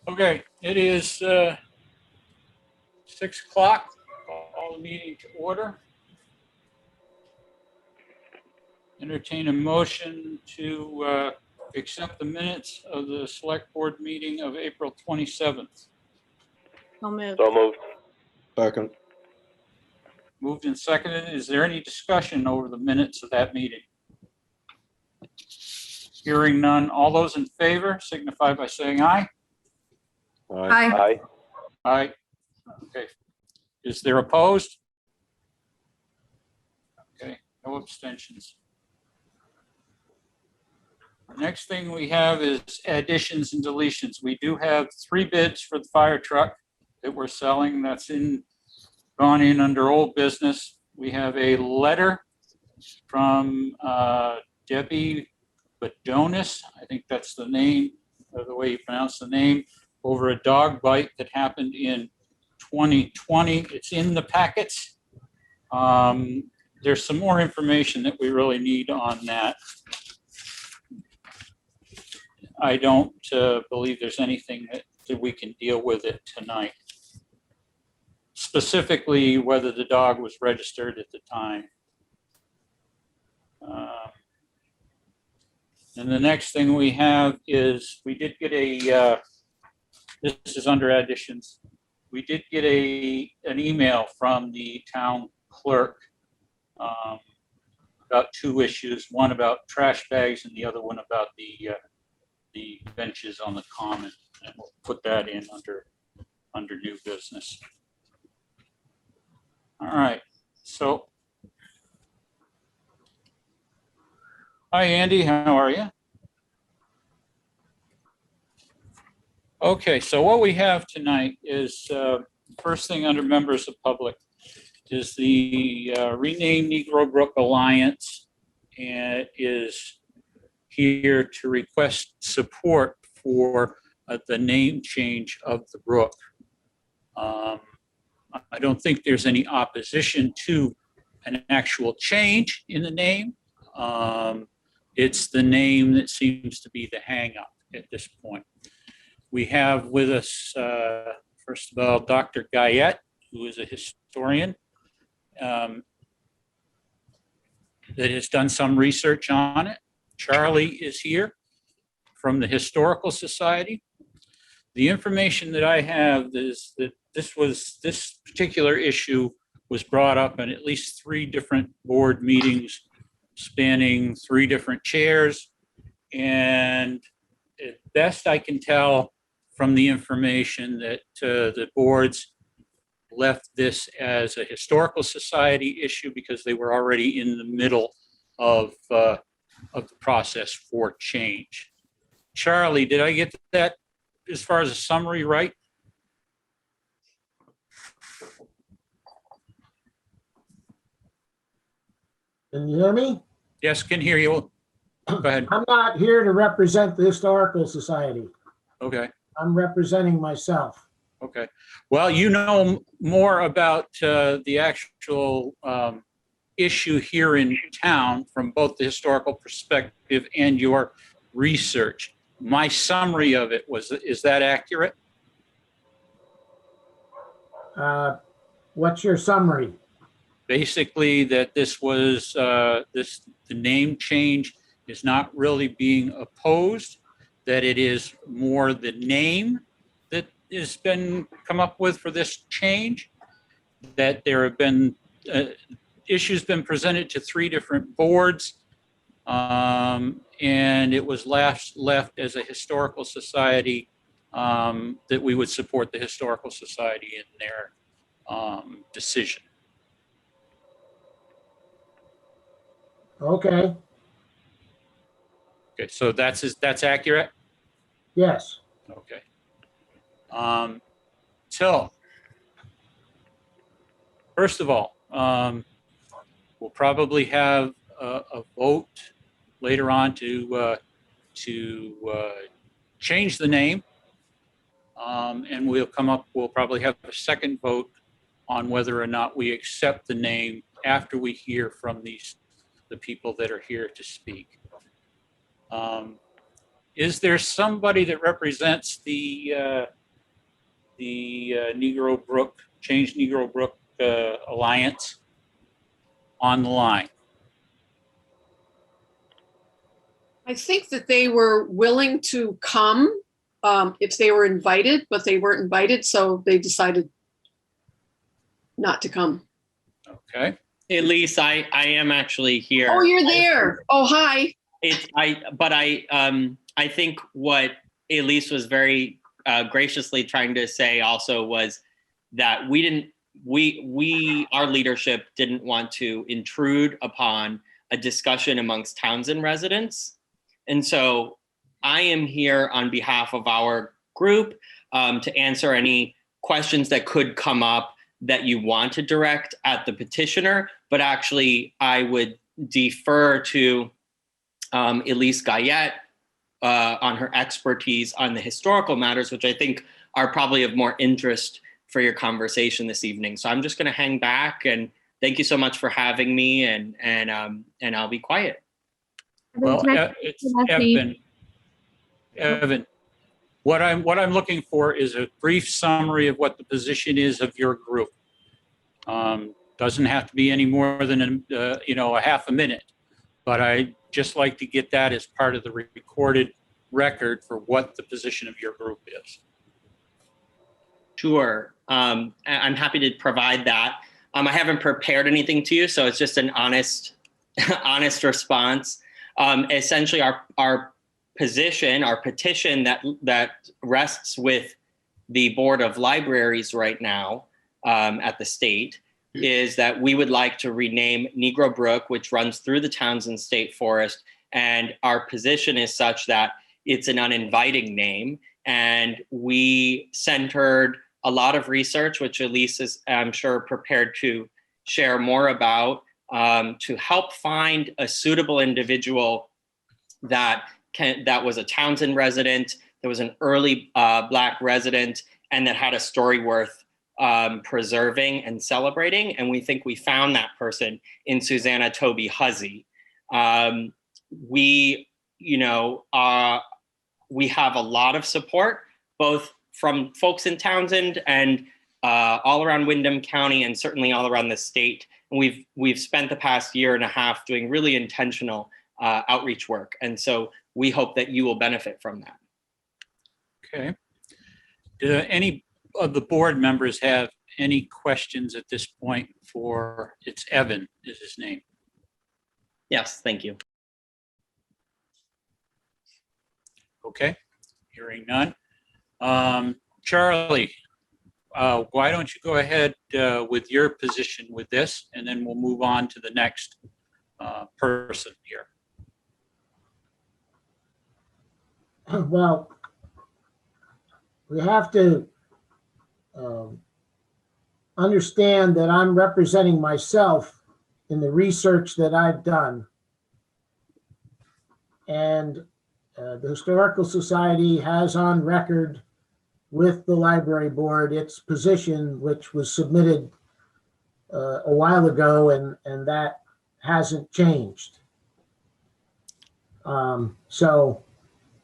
Okay, it is 6 o'clock. Call the meeting to order. Entertain a motion to accept the minutes of the select board meeting of April 27th. So moved. So moved. Second. Moved and seconded. Is there any discussion over the minutes of that meeting? Hearing none. All those in favor signify by saying aye. Aye. Aye. Aye. Okay. Is there opposed? Okay, no abstentions. Next thing we have is additions and deletions. We do have 3 bids for the fire truck that we're selling. That's gone in under old business. We have a letter from Debbie Benoit, I think that's the name, or the way you pronounce the name, over a dog bite that happened in 2020. It's in the packets. There's some more information that we really need on that. I don't believe there's anything that we can deal with it tonight. Specifically, whether the dog was registered at the time. And the next thing we have is we did get a, this is under additions. We did get an email from the town clerk about 2 issues, one about trash bags and the other one about the benches on the common. And we'll put that in under new business. All right, so. Hi, Andy, how are you? Okay, so what we have tonight is, first thing under members of public is the renamed Negro Brook Alliance, and is here to request support for the name change of the brook. I don't think there's any opposition to an actual change in the name. It's the name that seems to be the hang-up at this point. We have with us, first of all, Dr. Guyette, who is a historian that has done some research on it. Charlie is here from the Historical Society. The information that I have is that this particular issue was brought up in at least 3 different board meetings spanning 3 different chairs. And at best I can tell from the information that the boards left this as a Historical Society issue because they were already in the middle of the process for change. Charlie, did I get that as far as a summary right? Can you hear me? Yes, can hear you. Go ahead. I'm not here to represent the Historical Society. Okay. I'm representing myself. Okay. Well, you know more about the actual issue here in town from both the historical perspective and your research. My summary of it is that accurate? What's your summary? Basically, that this was the name change is not really being opposed, that it is more the name that has been come up with for this change, that there have been issues been presented to 3 different boards, and it was left as a Historical Society, that we would support the Historical Society in their decision. Okay, Okay, so that's accurate? yes. Okay. So, first of all, we'll probably have a vote later on to change the name. And we'll probably have a second vote on whether or not we accept the name after we hear from the people that are here to speak. Is there somebody that represents the Negro Brook, Change Negro Brook Alliance on the line? I think that they were willing to come if they were invited, but they weren't invited, so they decided not to come. Okay. Elise, I am actually here. Oh, you're there. Oh, hi. I think what Elise was very graciously trying to say also was that our leadership didn't want to intrude upon a discussion amongst Townsend residents. And so I am here on behalf of our group to answer any questions that could come up that you want to direct at the petitioner, but actually I would defer to Elise Guyette on her expertise on the historical matters, which I think are probably of more interest for your conversation this evening. So I'm just going to hang back, and thank you so much for having me, and I'll be quiet. Well, it's Evan, what I'm looking for is a brief summary of what the position is of your group. Doesn't have to be any more than a half a minute, but I just like to get that as part of the recorded record for what the position of your group is. Sure, I'm happy to provide that. I haven't prepared anything to you, so it's just an honest response. Essentially, our position, our petition that rests with the Board of Libraries right now at the state is that we would like to rename Negro Brook, which runs through the Townsend State Forest. And our position is such that it's an uninviting name. And we centered a lot of research, which Elise is, I'm sure, prepared to share more about, to help find a suitable individual that was a Townsend resident, that was an early Black resident, and that had a story worth preserving and celebrating. And we think we found that person in Susanna Toby Huzzy. We have a lot of support, both from folks in Townsend and all around Windham County, and certainly all around the state. And we've spent the past year and a half doing really intentional outreach work. And so we hope that you will benefit from that. Okay. Do any of the board members have any questions at this point for, it's Evan is his name. Yes, thank you. Okay, hearing none. Charlie, why don't you go ahead with your position with this, and then we'll move on to the next person here. Well, we have to understand that I'm representing myself in the research that I've done. And the Historical Society has on record with the library board its position, which was submitted a while ago, and that hasn't changed. So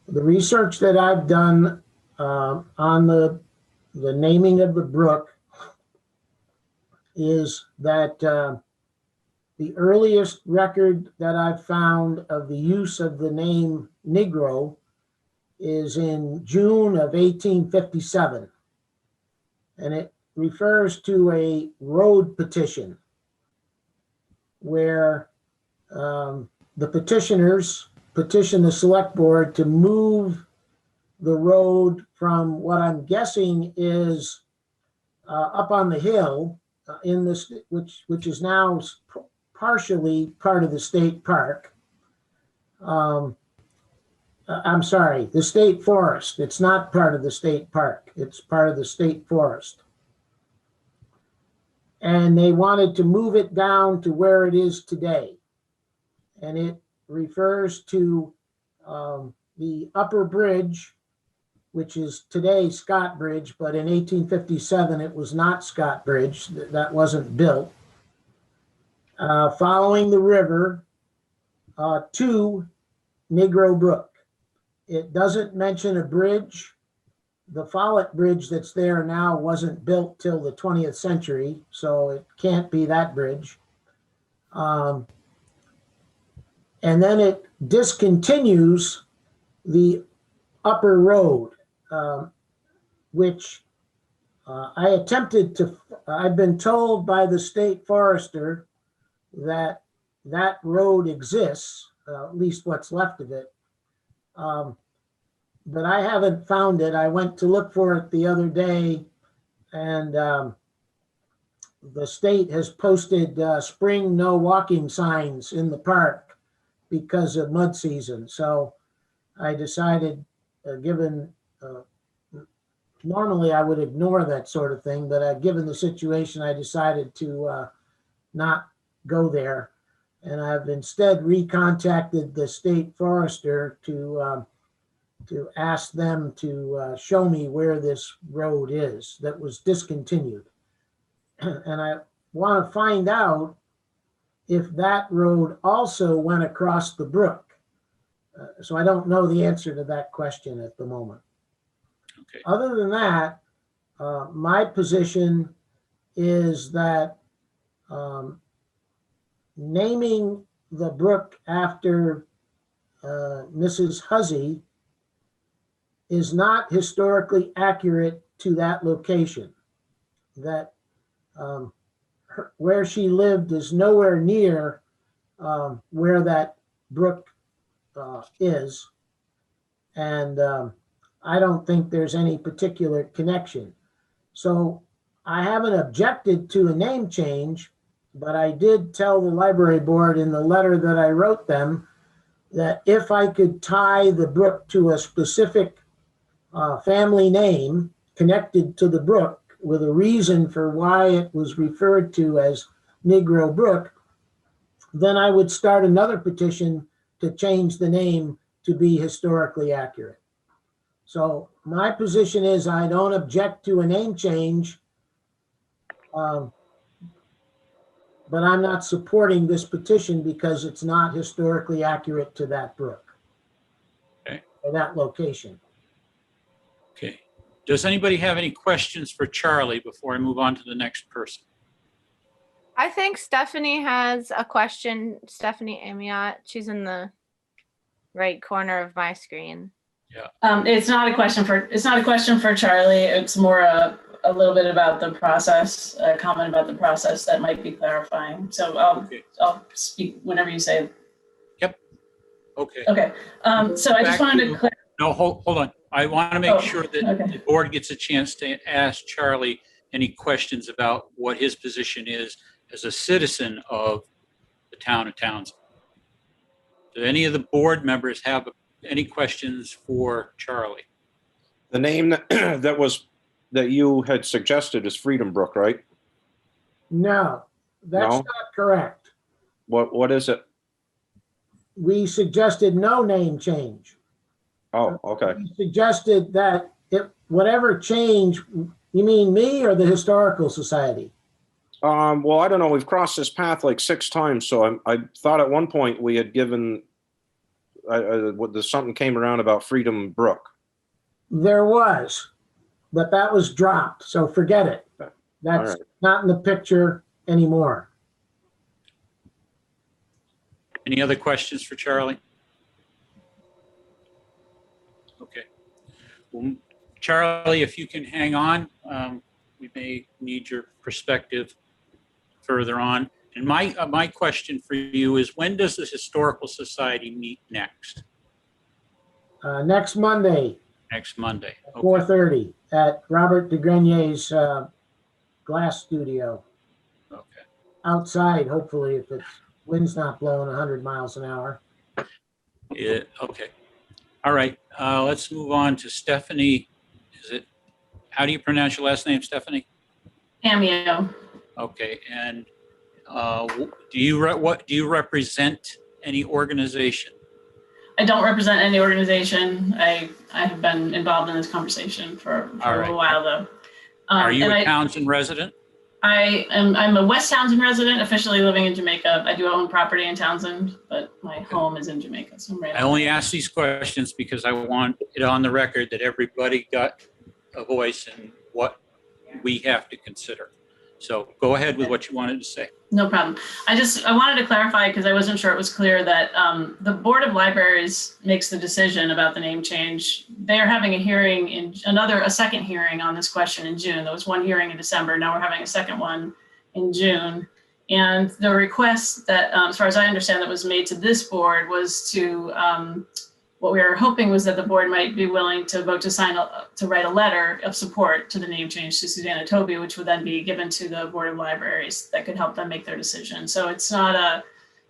the research that I've done on the naming of the brook is that the earliest record that I've found of the use of the name Negro is in June of 1857. And it refers to a road petition where the petitioners petitioned the select board to move the road from what I'm guessing is up on the hill in this, which is now partially part of the state park. I'm sorry, the state forest. It's not part of the state park. It's part of the state forest. And they wanted to move it down to where it is today. And it refers to the upper bridge, which is today Scott Bridge, but in 1857, it was not Scott Bridge. That wasn't built. Following the river to Negro Brook. It doesn't mention a bridge. The Follett Bridge that's there now wasn't built till the 20th century, so it can't be that bridge. And then it discontinues the upper road, which I attempted to, I've been told by the state forester that that road exists, at least what's left of it. But I haven't found it. I went to look for it the other day, and the state has posted spring no walking signs in the park because of mud season. So I decided, given, normally I would ignore that sort of thing, but given the situation, I decided to not go there. And I've instead recontacted the state forester to ask them to show me where this road is that was discontinued. And I want to find out if that road also went across the brook. So I don't know the answer to that question at the moment. Okay. Other than that, my position is that naming the brook after Mrs. Huzzy is not historically accurate to that location. That where she lived is nowhere near where that brook is. And I don't think there's any particular connection. So I haven't objected to a name change, but I did tell the library board in the letter that I wrote them that if I could tie the brook to a specific family name connected to the brook with a reason for why it was referred to as Negro Brook, then I would start another petition to change the name to be historically accurate. So my position is I don't object to a name change, but I'm not supporting this petition because it's not historically accurate to that brook. Okay. Or that location. Okay. Does anybody have any questions for Charlie before I move on to the next person? I think Stephanie has a question. Stephanie Amiot. She's in the right corner of my screen. It's not a question for Charlie. It's more a little bit about the process, a comment about the process that might be clarifying. So I'll speak whenever you say. Yep. Okay. Okay. So I just wanted to clarify. No, hold on. I want to make sure that okay. the board gets a chance to ask Charlie any questions about what his position is as a citizen of the town of Townsend. Do any of the board members have any questions for Charlie? The name that you had suggested is Freedom Brook, right? No, that's No? not correct. What is it? We suggested no name change. Oh, okay. We suggested that whatever change, you mean me or the Historical Society? Well, I don't know. We've crossed this path like 6 times, so I thought at one point we had given something came around about Freedom Brook. There was, but that was dropped, so forget it. That's All right. not in the picture anymore. Any other questions for Charlie? Okay. Well, Charlie, if you can hang on, we may need your perspective further on. And my question for you is, when does the Historical Society meet next? Next Monday, Next Monday. Okay. 4:30 at Robert DeGrenier's glass studio. Okay. Outside, hopefully, if it's wind's not blowing 100 miles an hour. Yeah, okay. All right. Let's move on to Stephanie. How do you pronounce your last name, Stephanie? Cameo. Okay. And do you represent any organization? I don't represent any organization. I have been involved in this conversation for All a right. little while though. Are you and a Townsend resident? I'm a West Townsend resident, officially living in Jamaica. I do own property in Townsend, but my home is in Jamaica. So I'm right. I only ask these questions because I want it on the record that everybody got a voice in what we have to consider. So go ahead with what you wanted to say. No problem. I wanted to clarify because I wasn't sure it was clear that the Board of Libraries makes the decision about the name change. They are having a hearing a second hearing on this question in June. There was one hearing in December. Now we're having a second one in June. And the request that, as far as I understand, that was made to this board was to, what we were hoping was that the board might be willing to vote to write a letter of support to the name change to Susanna Toby, which would then be given to the Board of Libraries that could help them make their decision. So it's not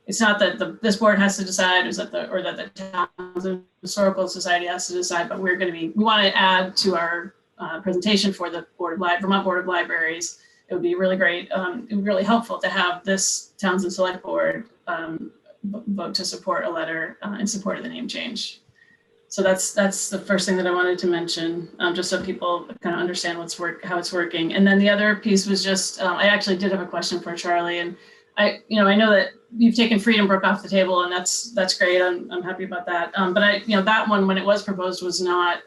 that this board has to decide, or that the Townsend Historical Society has to decide, but we want to add to our presentation for the Vermont Board of Libraries. It would be really great. It would be really helpful to have this Townsend Select Board vote to support a letter in support of the name change. So that's the first thing that I wanted to mention, just so people kind of understand how it's working. And then the other piece was just, I actually did have a question for Charlie, and I know that you've taken Freedom Brook off the table, and that's great. I'm happy about that. But that one, when it was proposed, was not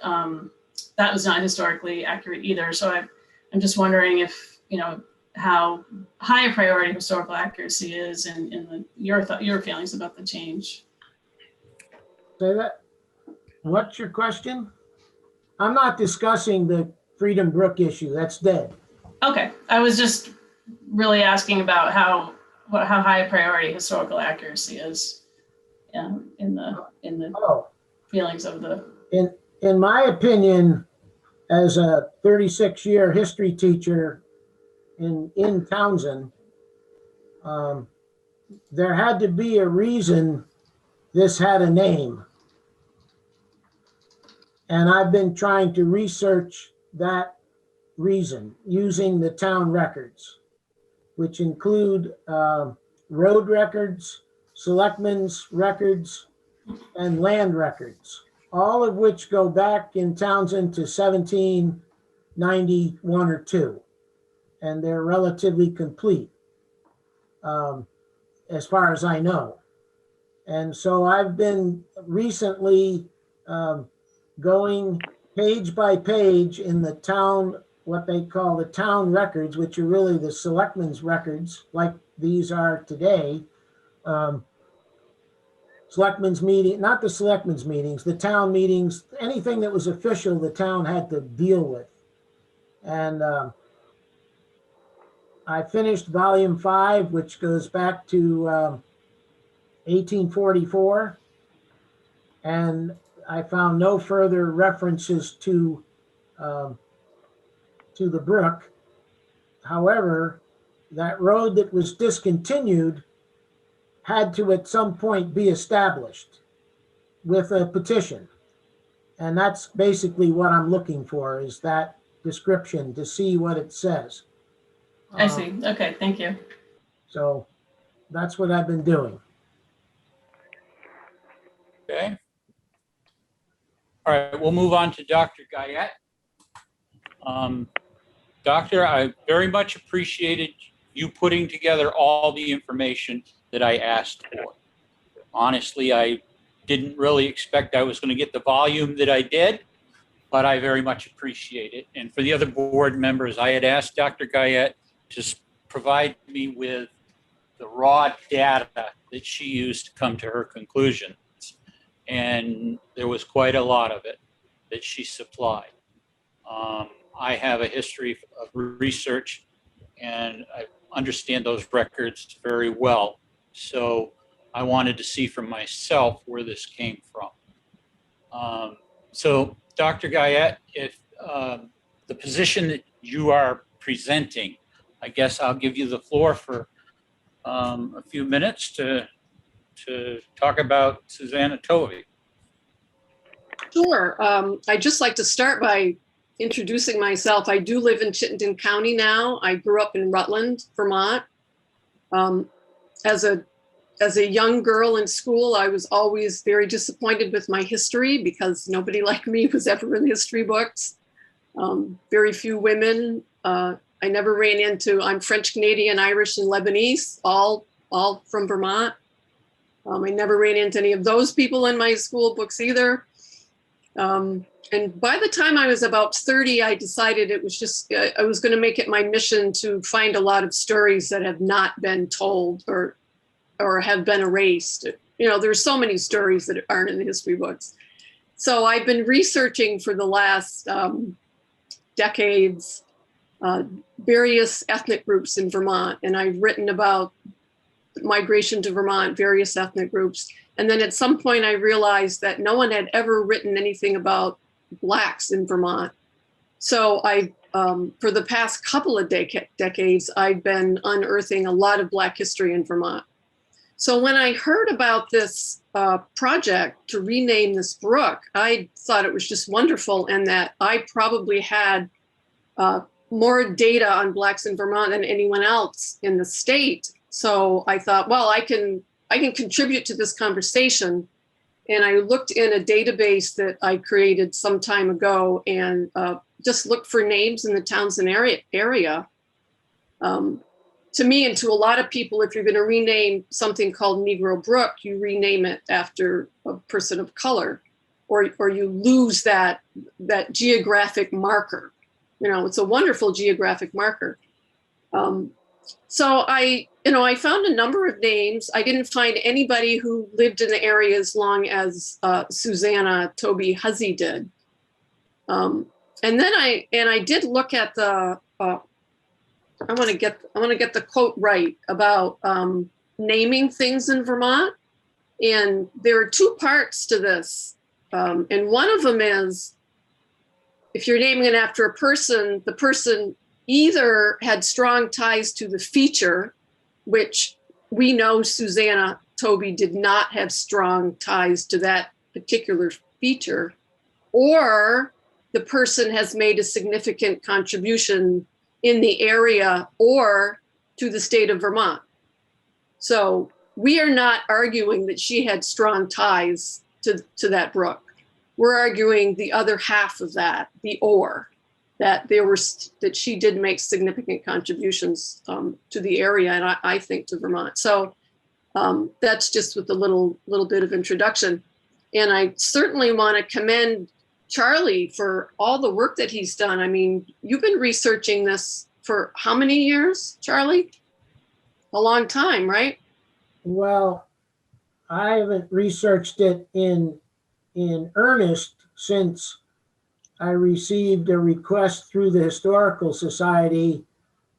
historically accurate either. So I'm just wondering if how high a priority historical accuracy is in your feelings about the change. Say that. What's your question? I'm not discussing the Freedom Brook issue. That's dead. Okay, I was just really asking about how high a priority historical accuracy is in the feelings of the. In my opinion, as a 36-year history teacher in Townsend, there had to be a reason this had a name. And I've been trying to research that reason using the town records, which include road records, selectmen's records, and land records, all of which go back in Townsend to 1791 or 2. And they're relatively complete, as far as I know. And so I've been recently going page by page in the town, what they call the town records, which are really the selectmen's records, like these are today. Selectmen's meeting, not the selectmen's meetings, the town meetings, anything that was official, the town had to deal with. And I finished volume 5, which goes back to 1844. And I found no further references to the brook. However, that road that was discontinued had to at some point be established with a petition. And that's basically what I'm looking for, is that description to see what it says. I see. Okay, thank you. So that's what I've been doing. Okay. All right, we'll move on to Dr. Guyette. Doctor, I very much appreciated you putting together all the information that I asked for. Honestly, I didn't really expect I was going to get the volume that I did, but I very much appreciate it. And for the other board members, I had asked Dr. Guyette to provide me with the raw data that she used to come to her conclusions. And there was quite a lot of it that she supplied. I have a history of research, and I understand those records very well. So I wanted to see for myself where this came from. So Dr. Guyette, if the position that you are presenting, I guess I'll give you the floor for a few minutes to talk about Susanna Tovey. Sure. I'd just like to start by introducing myself. I do live in Chittenden County now. I grew up in Rutland, Vermont. As a young girl in school, I was always very disappointed with my history because nobody like me was ever in history books. Very few women I never ran into, I'm French, Canadian, Irish, and Lebanese, all from Vermont. I never ran into any of those people in my school books either. And by the time I was about 30, I decided it was just, I was going to make it my mission to find a lot of stories that have not been told or have been erased. You know, there's so many stories that aren't in the history books. So I've been researching for the last decades, various ethnic groups in Vermont. And I've written about migration to Vermont, various ethnic groups. And then at some point I realized that no one had ever written anything about Blacks in Vermont. So I, for the past couple of decades, I've been unearthing a lot of Black history in Vermont. So when I heard about this project to rename this brook, I thought it was just wonderful, and that I probably had more data on Blacks in Vermont than anyone else in the state. So I thought, well, I can contribute to this conversation. And I looked in a database that I created some time ago and just looked for names in the Townsend area. To me and to a lot of people, if you're going to rename something called Negro Brook, you rename it after a person of color, or you lose that geographic marker. You know, it's a wonderful geographic marker. So I found a number of names. I didn't find anybody who lived in the area as long as Susanna Toby Huzzy did. And then I did look at the, I want to get the quote right about naming things in Vermont. And there are two parts to this. And one of them is, if you're naming it after a person, the person either had strong ties to the feature, which we know Susanna Toby did not have strong ties to that particular feature, or the person has made a significant contribution in the area or to the state of Vermont. So we are not arguing that she had strong ties to that brook. We're arguing the other half of that, the or, that she did make significant contributions to the area, and I think to Vermont. So that's just with a little bit of introduction. And I certainly want to commend Charlie for all the work that he's done. I mean, you've been researching this for how many years, Charlie? A long time, right? Well, I haven't researched it in earnest since I received a request through the Historical Society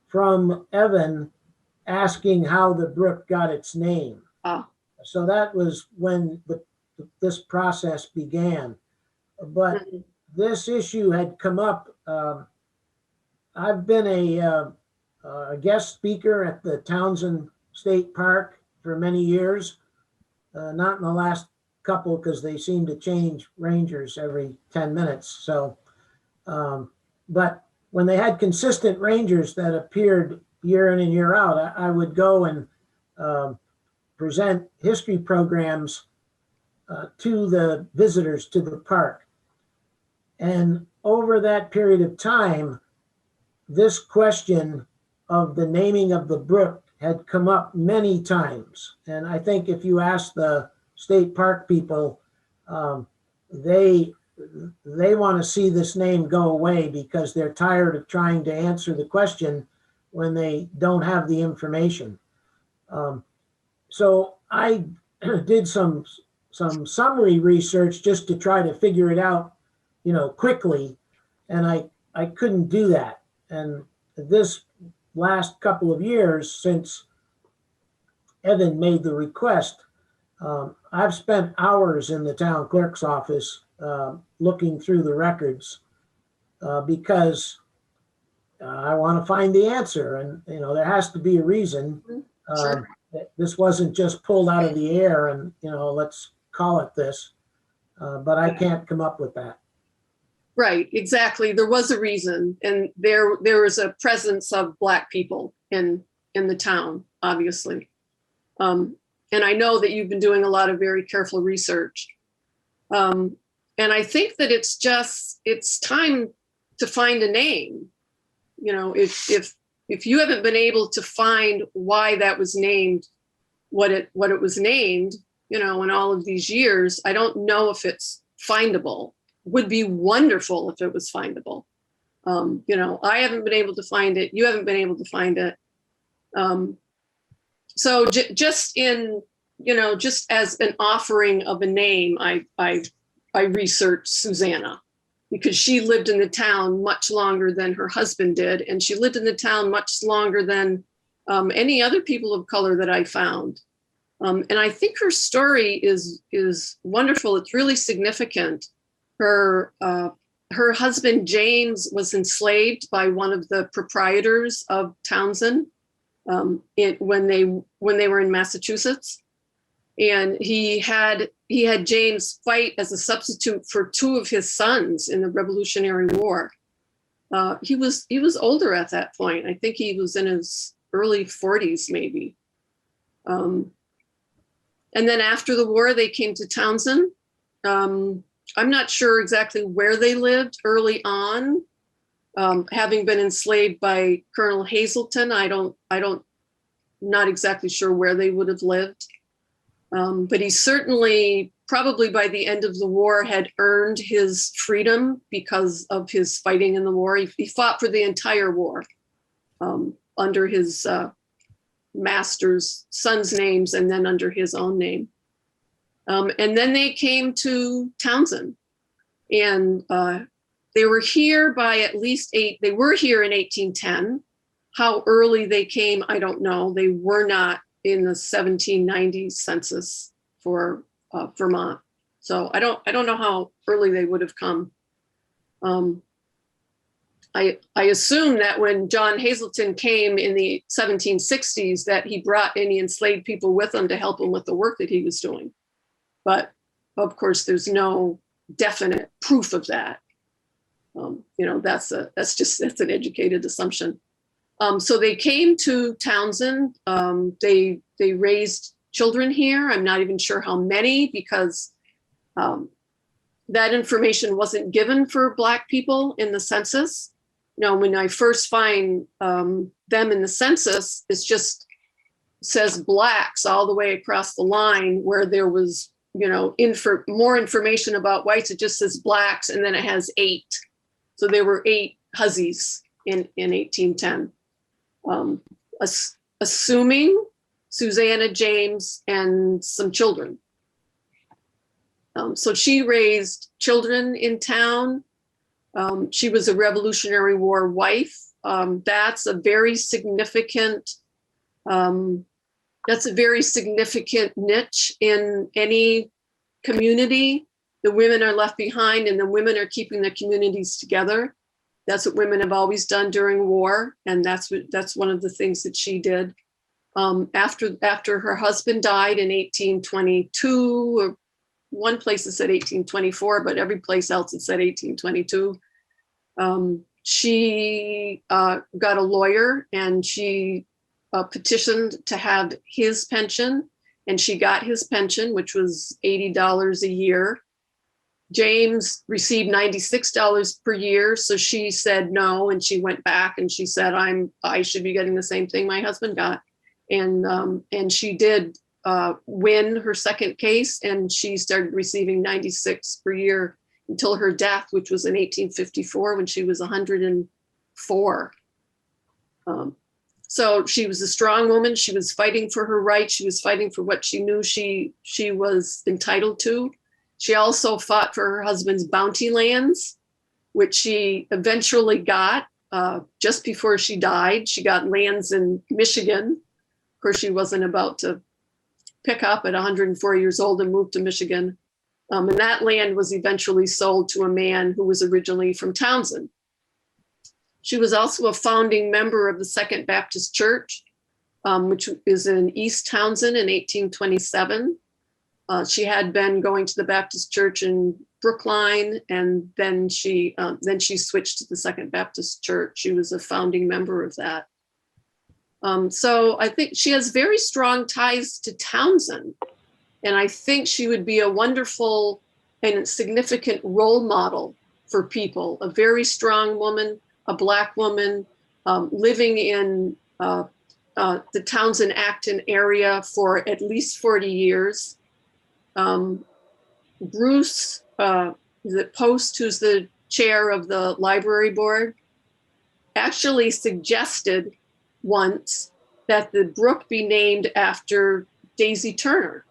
from Evan asking how the brook got its name. Ah. So that was when this process began. But this issue had come up. I've been a guest speaker at the Townsend State Park for many years, not in the last couple because they seem to change rangers every 10 minutes. So, but when they had consistent rangers that appeared year in and year out, I would go and present history programs to the visitors to the park. And over that period of time, this question of the naming of the brook had come up many times. And I think if you ask the state park people, they want to see this name go away because they're tired of trying to answer the question when they don't have the information. So I did some summary research just to try to figure it out, quickly, and I couldn't do that. And this last couple of years since Evan made the request, I've spent hours in the town clerk's office looking through the records because I want to find the answer, and there has to be a reason. Sure. This wasn't just pulled out of the air and let's call it this, but I can't come up with that. Right, exactly. There was a reason, and there was a presence of Black people in the town, obviously. And I know that you've been doing a lot of very careful research. And I think that it's time to find a name. if you haven't been able to find why that was named, what it was named, in all of these years, I don't know if it's findable. Would be wonderful if it was findable. I haven't been able to find it. You haven't been able to find it. So just as an offering of a name, I researched Susanna, because she lived in the town much longer than her husband did. And she lived in the town much longer than any other people of color that I found. And I think her story is wonderful. It's really significant. Her husband, James, was enslaved by one of the proprietors of Townsend when they were in Massachusetts. And he had James fight as a substitute for two of his sons in the Revolutionary War. He was older at that point. I think he was in his early 40s, maybe. And then after the war, they came to Townsend. I'm not sure exactly where they lived early on. Having been enslaved by Colonel Hazelton, not exactly sure where they would have lived. But he certainly, probably by the end of the war, had earned his freedom because of his fighting in the war. He fought for the entire war under his master's sons' names and then under his own name. And then they came to Townsend, and they were here by at least they were here in 1810. How early they came, I don't know. They were not in the 1790s census for Vermont. So I don't know how early they would have come. I assume that when John Hazelton came in the 1760s, that he brought any enslaved people with him to help him with the work that he was doing. But of course, there's no definite proof of that. That's an educated assumption. So they came to Townsend. They raised children here. I'm not even sure how many, because that information wasn't given for Black people in the census. When I first find them in the census, it just says Blacks all the way across the line, where there was, more information about whites. It just says Blacks, and then it has 8. So there were 8 Hussies in 1810. Assuming Susanna, James, and some children. So she raised children in town. She was a Revolutionary War wife. That's a very significant niche in any community. The women are left behind, and the women are keeping the communities together. That's what women have always done during war, and that's one of the things that she did. After her husband died in 1822, or one place it said 1824, but every place else it said 1822. She got a lawyer, and she petitioned to have his pension, and she got his pension, which was $80 a year. James received $96 per year, so she said no, and she went back and she said, I should be getting the same thing my husband got. And she did win her second case, and she started receiving $96 per year until her death, which was in 1854 when she was 104. So she was a strong woman. She was fighting for her rights. She was fighting for what she knew she was entitled to. She also fought for her husband's bounty lands, which she eventually got just before she died. She got lands in Michigan. Of course, she wasn't about to pick up at 104 years old and move to Michigan. And that land was eventually sold to a man who was originally from Townsend. She was also a founding member of the Second Baptist Church, which is in East Townsend in 1827. She had been going to the Baptist Church in Brookline, and then she switched to the Second Baptist Church. She was a founding member of that. So I think she has very strong ties to Townsend, and I think she would be a wonderful and significant role model for people. A very strong woman, a Black woman living in the Townsend Acton area for at least 40 years. Bruce, the Post, who's the chair of the library board, actually suggested once that the brook be named after Daisy Turner.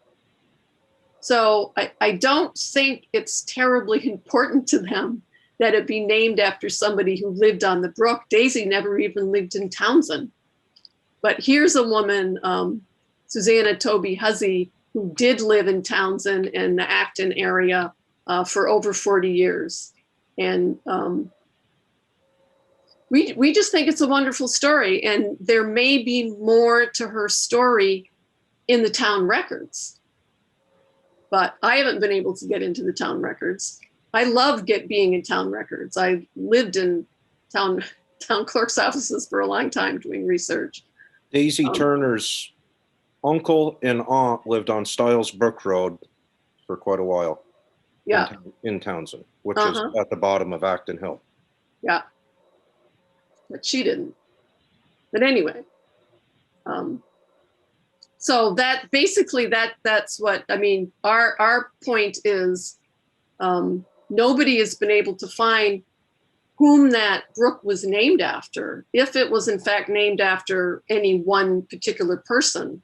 So I don't think it's terribly important to them that it be named after somebody who lived on the brook. Daisy never even lived in Townsend. But here's a woman, Susanna Toby Huzzy, who did live in Townsend in the Acton area for over 40 years. And we just think it's a wonderful story. And there may be more to her story in the town records. But I haven't been able to get into the town records. I love being in town records. I lived in town clerk's offices for a long time doing research. Daisy Turner's uncle and aunt lived on Stiles Brook Road for quite a while. Yeah. In Townsend, which is at the bottom of Acton Hill. Yeah. But she didn't. But anyway. So that basically that's what, I mean, our point is nobody has been able to find whom that brook was named after. If it was in fact named after any one particular person,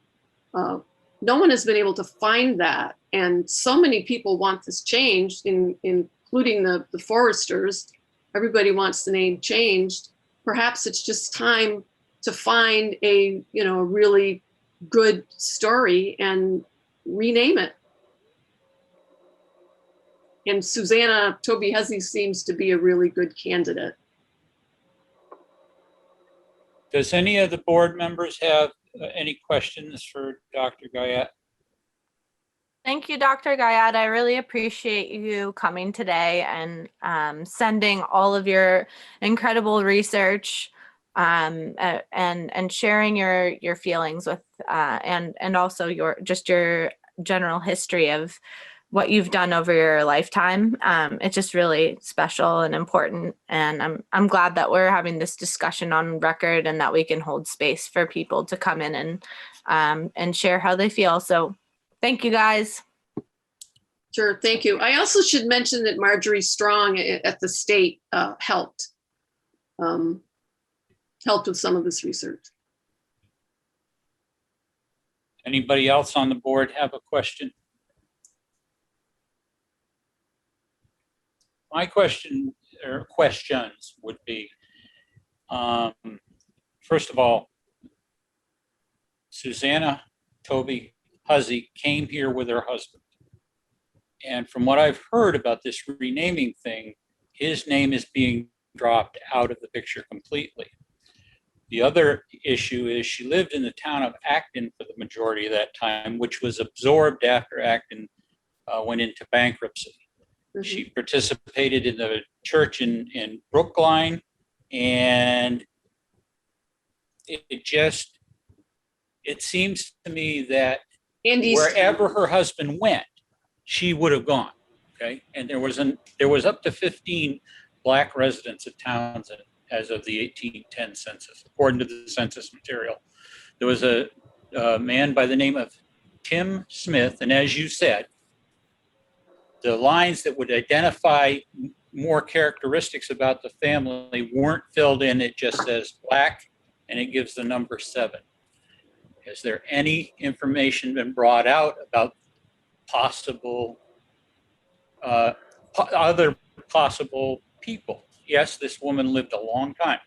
no one has been able to find that. And so many people want this changed, including the foresters. Everybody wants the name changed. Perhaps it's just time to find a really good story and rename it. And Susanna Toby Huzzy seems to be a really good candidate. Does any of the board members have any questions for Dr. Guyette? Thank you, Dr. Guyette. I really appreciate you coming today and sending all of your incredible research and sharing your feelings with and also your general history of what you've done over your lifetime. It's just really special and important, and I'm glad that we're having this discussion on record and that we can hold space for people to come in and share how they feel. So thank you, guys. Sure, thank you. I also should mention that Marjorie Strong at the state helped with some of this research. Anybody else on the board have a question? My question or questions would be, first of all, Susanna Toby Huzzy came here with her husband. And from what I've heard about this renaming thing, his name is being dropped out of the picture completely. The other issue is she lived in the town of Acton for the majority of that time, which was absorbed after Acton went into bankruptcy. Mm-hmm. She participated in the church in Brookline, and it seems to me that wherever her husband went, she would have gone. Okay, and there was up to 15 Black residents of Townsend as of the 1810 census, according to the census material. There was a man by the name of Tim Smith, and as you said, the lines that would identify more characteristics about the family weren't filled in. It just says Black, and it gives the number 7. Has there any information been brought out about possible other possible people? Yes, this woman lived a long time,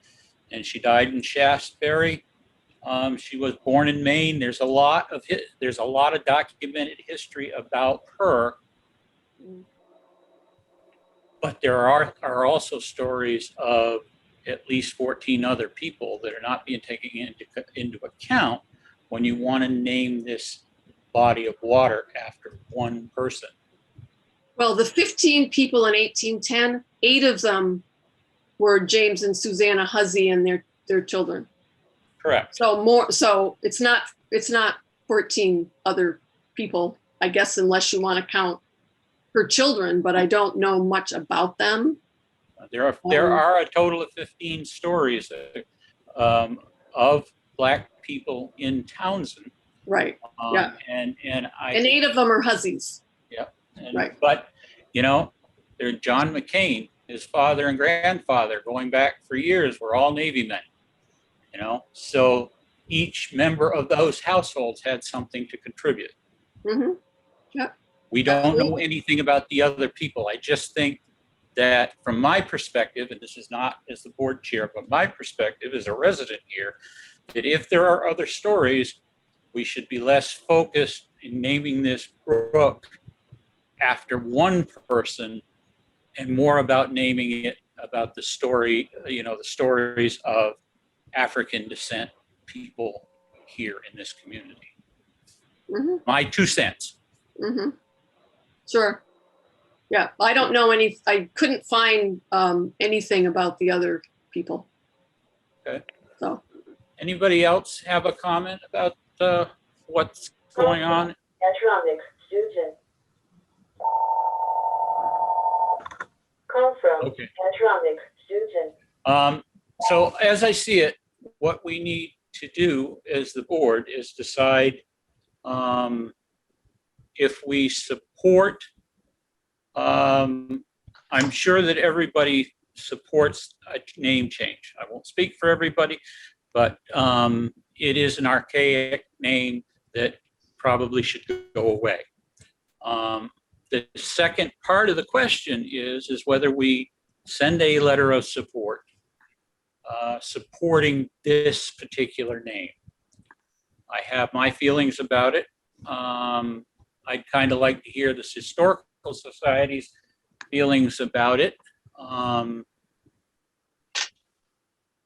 and she died in Shaftesbury. She was born in Maine. There's a lot of documented history about her, but there are also stories of at least 14 other people that are not being taken into account when you want to name this body of water after one person. Well, the 15 people in 1810, 8 of them were James and Susanna Huzzy and their children. Correct. So it's not 14 other people, I guess, unless you want to count her children, but I don't know much about them. There are a total of 15 stories of Black people in Townsend. Right. Yeah. And And 8 of them are Hussies. Yeah. Right. But, you know, there's John McCain, his father and grandfather going back for years were all Navy men, you know, so each member of those households had something to contribute. Mm-hmm. We don't know anything about the other people. I just think that from my perspective, and this is not as the board chair, but my perspective as a resident here, that if there are other stories, we should be less focused in naming this Brook after one person and more about naming it about the story, you know, the stories of African descent people here in this community. Mm-hmm. My 2 cents. Mm-hmm. Sure. Yeah, I don't know I couldn't find anything about the other people. Okay. So. Anybody else have a comment about what's going on? Electronic student. Come from Okay. electronic student. So as I see it, what we need to do as the board is decide if we support, I'm sure that everybody supports a name change. I won't speak for everybody, but it is an archaic name that probably should go away. The second part of the question is whether we send a letter of support supporting this particular name. I have my feelings about it. I'd kind of like to hear this Historical Society's feelings about it.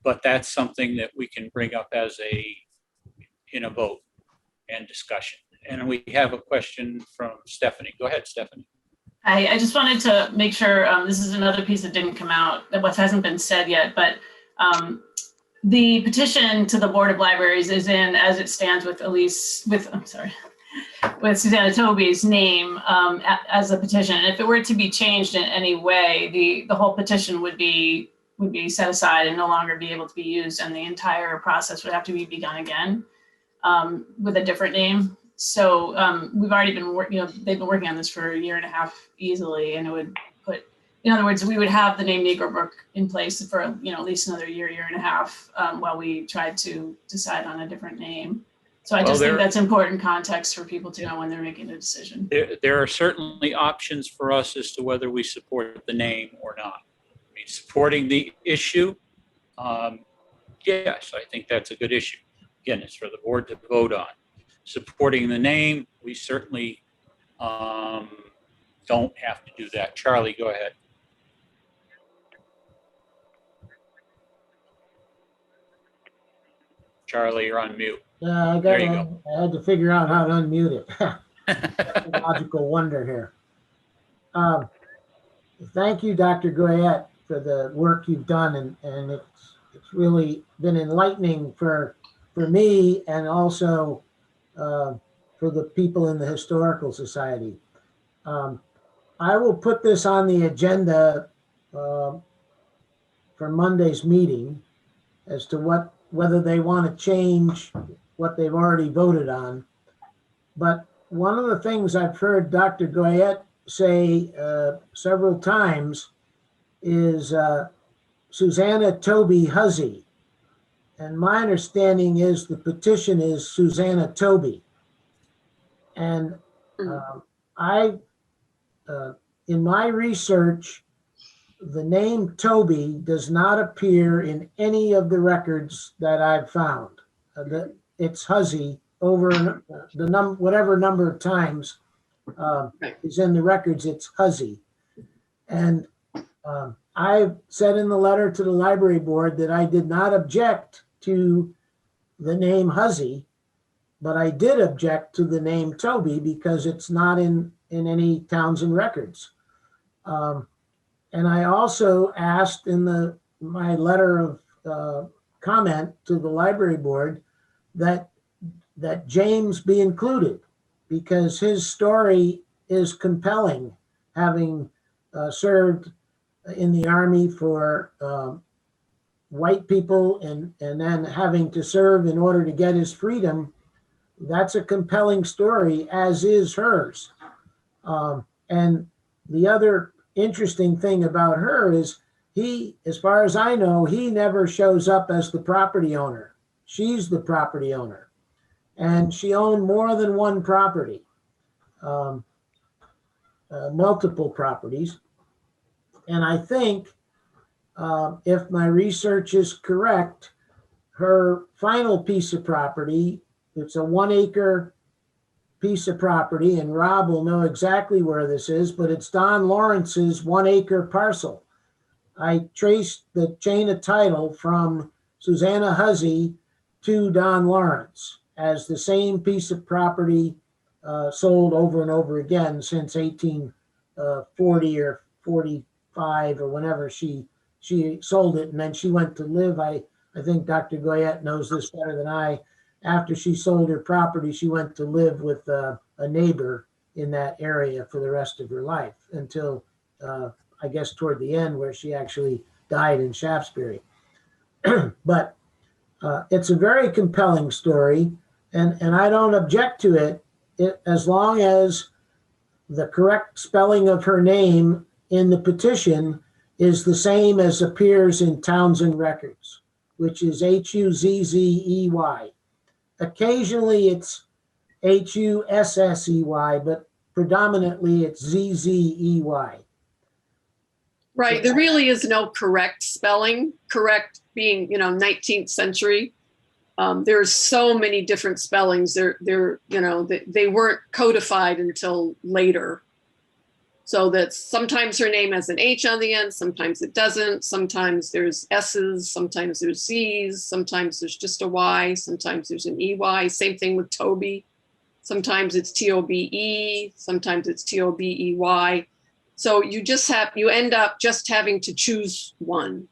But that's something that we can bring up as in a vote and discussion. And we have a question from Stephanie. Go ahead, Stephanie. I just wanted to make sure, this is another piece that didn't come out, that what hasn't been said yet, but the petition to the Board of Libraries is in as it stands with with Susanna Toby's name as a petition. And if it were to be changed in any way, the whole petition would be set aside and no longer be able to be used, and the entire process would have to be begun again with a different name. So we've already been they've been working on this for 1.5 years easily, and it would put, in other words, we would have the name Negro Brook in place for at least another 1.5 while we tried to decide on a different name. So I just think that's important context for people to know when they're making a decision. There are certainly options for us as to whether we support the name or not. I mean, supporting the issue, yes, I think that's a good issue. Again, it's for the board to vote on. Supporting the name, we certainly don't have to do that. Charlie, go ahead. Charlie, you're on mute. Yeah, I had to figure out how to unmute it. Logical wonder here. Thank you, Dr. Goyette, for the work you've done, and it's really been enlightening for me and also for the people in the Historical Society. I will put this on the agenda for Monday's meeting as to whether they want to change what they've already voted on. But one of the things I've heard Dr. Goyette say several times is Susanna Toby Huzzy. And my understanding is the petition is Susanna Toby. And in my research, the name Toby does not appear in any of the records that I've found. It's Huzzy over whatever number of times is in the records, it's Huzzy. And I said in the letter to the library board that I did not object to the name Huzzy, but I did object to the name Toby because it's not in any Townsend records. And I also asked in my letter of comment to the library board that James be included because his story is compelling, having served in the Army for white people and then having to serve in order to get his freedom, that's a compelling story, as is hers. And the other interesting thing about her is he, as far as I know, he never shows up as the property owner. She's the property owner. And she owned more than one property, multiple properties. And I think if my research is correct, her final piece of property, it's a 1 acre piece of property, and Rob will know exactly where this is, but it's Don Lawrence's 1 acre parcel. I traced the chain of title from Susanna Huzzy to Don Lawrence as the same piece of property sold over and over again since 1840 or 45 or whenever she sold it. And then she went to live, I think Dr. Goyette knows this better than I, after she sold her property, she went to live with a neighbor in that area for the rest of her life until I guess toward the end, where she actually died in Shaftesbury. But it's a very compelling story, and I don't object to it as long as the correct spelling of her name in the petition is the same as appears in Townsend records, which is Huzzey. Occasionally it's Hussey, but predominantly it's Zzey. Right. There really is no correct spelling, correct being, 19th century. There's so many different spellings. They weren't codified until later. So that sometimes her name has an H on the end, sometimes it doesn't. Sometimes there's S's, sometimes there's Z's, sometimes there's just a Y, sometimes there's an EY. Same thing with Toby. Sometimes it's TOBE, sometimes it's TOBEY. So you end up just having to choose one.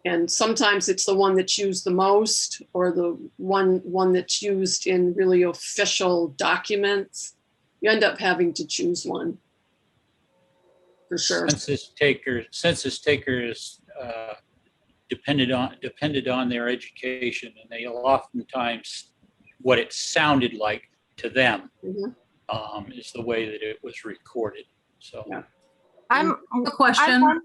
And sometimes it's the one that's used the most, or the one that's used in really official documents. You end up having to choose one, for sure. Census takers depended on their education, and they oftentimes, what it sounded like to them is the way that it was recorded. So yeah. A question.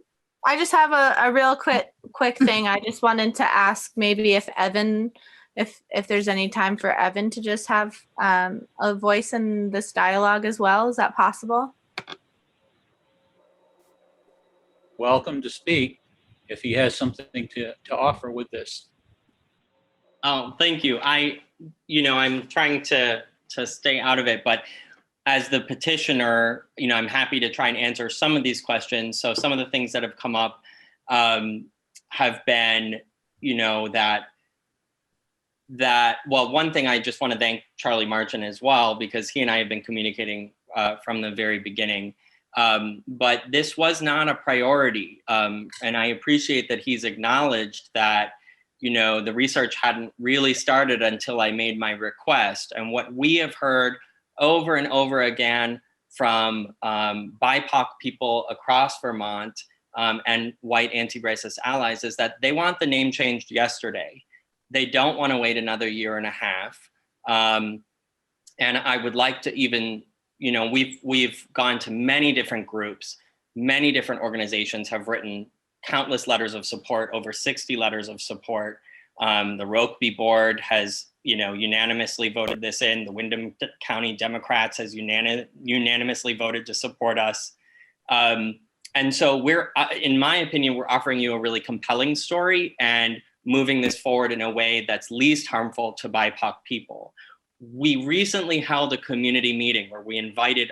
I just have a real quick thing. I just wanted to ask maybe if Evan, if there's any time for Evan to just have a voice in this dialogue as well. Is that possible? welcome to speak if he has something to offer with this. Oh, thank you. I'm trying to stay out of it, but as the petitioner, I'm happy to try and answer some of these questions. So some of the things that have come up have been, well, one thing I just want to thank Charlie Marchant as well, because he and I have been communicating from the very beginning. But this was not a priority. And I appreciate that he's acknowledged that, the research hadn't really started until I made my request. And what we have heard over and over again from BIPOC people across Vermont and white anti-racist allies is that they want the name changed yesterday. They don't want to wait another year and a half. And I would like to even, we've gone to many different groups, many different organizations have written countless letters of support, over 60 letters of support. The Rokeby board has, unanimously voted this in. The Windham County Democrats has unanimously voted to support us. And so in my opinion, we're offering you a really compelling story and moving this forward in a way that's least harmful to BIPOC people. We recently held a community meeting where we invited,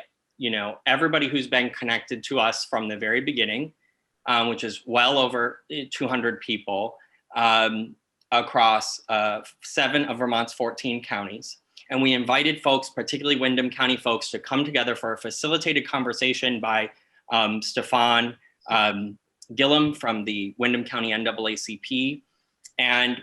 everybody who's been connected to us from the very beginning, which is well over 200 people across 7 of Vermont's 14 counties. And we invited folks, particularly Windham County folks, to come together for a facilitated conversation by Stefan Gillum from the Windham County NAACP. And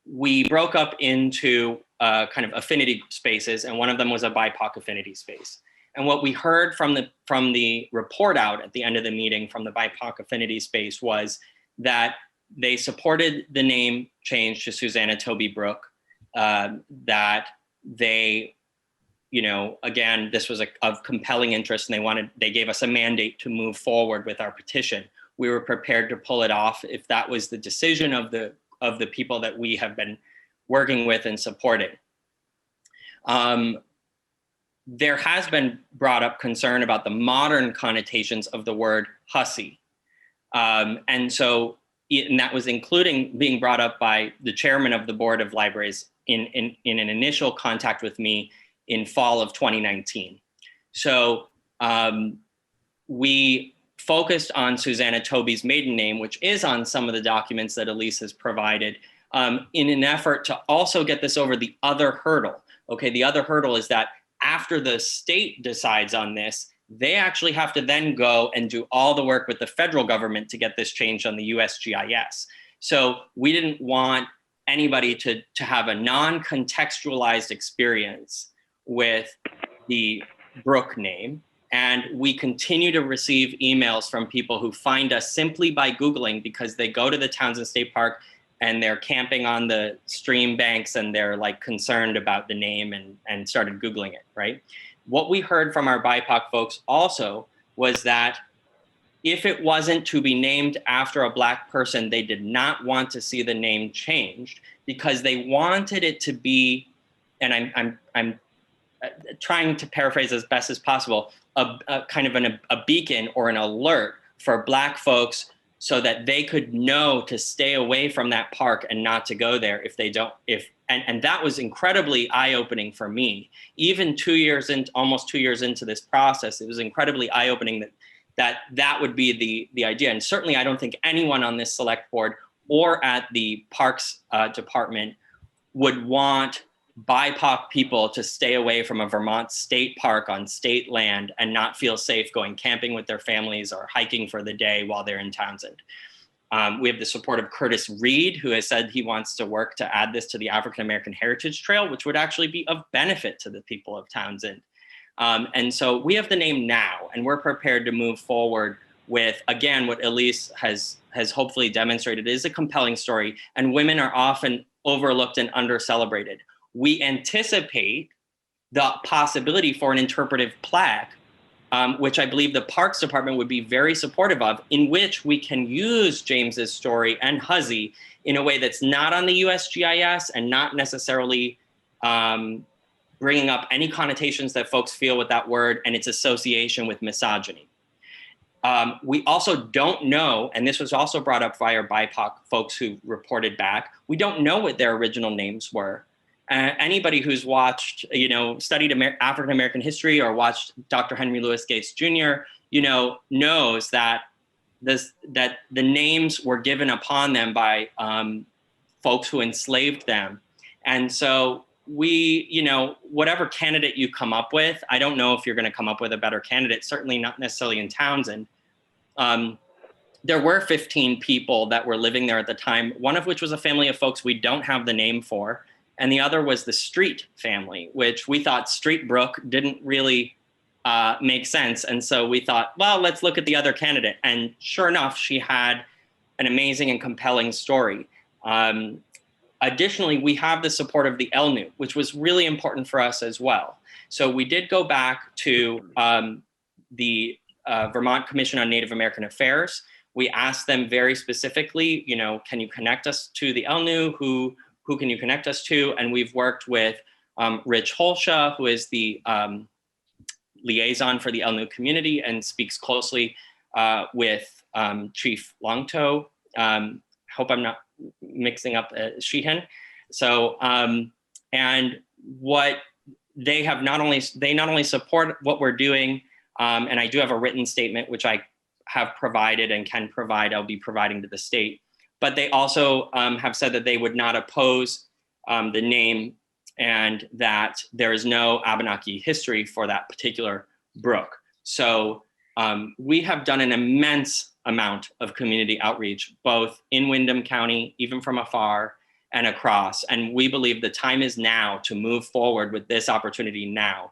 we broke up into kind of affinity spaces, and one of them was a BIPOC affinity space. And what we heard from the report out at the end of the meeting from the BIPOC affinity space was that they supported the name change to Susanna Toby Brook, that they, again, this was of compelling interest, and they gave us a mandate to move forward with our petition. We were prepared to pull it off if that was the decision of the people that we have been working with and supported. There has been brought up concern about the modern connotations of the word hussy. And that was including being brought up by the chairman of the Board of Libraries in an initial contact with me in fall of 2019. So we focused on Susanna Toby's maiden name, which is on some of the documents that Elise has provided, in an effort to also get this over the other hurdle. Okay, the other hurdle is that after the state decides on this, they actually have to then go and do all the work with the federal government to get this changed on the USGIS. So we didn't want anybody to have a non-contextualized experience with the Brook name. And we continue to receive emails from people who find us simply by Googling, because they go to the Townsend State Park and they're camping on the stream banks and they're like concerned about the name and started Googling it, right? What we heard from our BIPOC folks also was that if it wasn't to be named after a Black person, they did not want to see the name changed, because they wanted it to be, and I'm trying to paraphrase as best as possible, a kind of a beacon or an alert for Black folks, so that they could know to stay away from that park and not to go there if they don't, and that was incredibly eye-opening for me. Even almost 2 years into this process, it was incredibly eye-opening that would be the idea. And certainly I don't think anyone on this select board or at the Parks Department would want BIPOC people to stay away from a Vermont state park on state land and not feel safe going camping with their families or hiking for the day while they're in Townsend. We have the support of Curtis Reed, who has said he wants to work to add this to the African American Heritage Trail, which would actually be of benefit to the people of Townsend. And so we have the name now, and we're prepared to move forward with, again, what Elise has hopefully demonstrated is a compelling story, and women are often overlooked and under-celebrated. We anticipate the possibility for an interpretive plaque, which I believe the Parks Department would be very supportive of, in which we can use James's story and Huzzy in a way that's not on the USGIS and not necessarily bringing up any connotations that folks feel with that word and its association with misogyny. We also don't know, and this was also brought up by our BIPOC folks who reported back, we don't know what their original names were. Anybody who's watched, studied African American history or watched Dr. Henry Louis Gates Jr., knows that the names were given upon them by folks who enslaved them. And so whatever candidate you come up with, I don't know if you're going to come up with a better candidate, certainly not necessarily in Townsend. There were 15 people that were living there at the time, one of which was a family of folks we don't have the name for. And the other was the Street family, which we thought Street Brook didn't really make sense. And so we thought, well, let's look at the other candidate. And sure enough, she had an amazing and compelling story. Additionally, we have the support of the LNU, which was really important for us as well. So we did go back to the Vermont Commission on Native American Affairs. We asked them very specifically, can you connect us to the LNU? Who can you connect us to? And we've worked with Rich Holsha, who is the liaison for the LNU community and speaks closely with Chief Longto. Hope I'm not mixing up Sheehan. So, and what they have not only support what we're doing, and I do have a written statement, which I have provided and can provide, I'll be providing to the state, but they also have said that they would not oppose the name and that there is no Abenaki history for that particular brook. So we have done an immense amount of community outreach, both in Windham County, even from afar and across. And we believe the time is now to move forward with this opportunity now.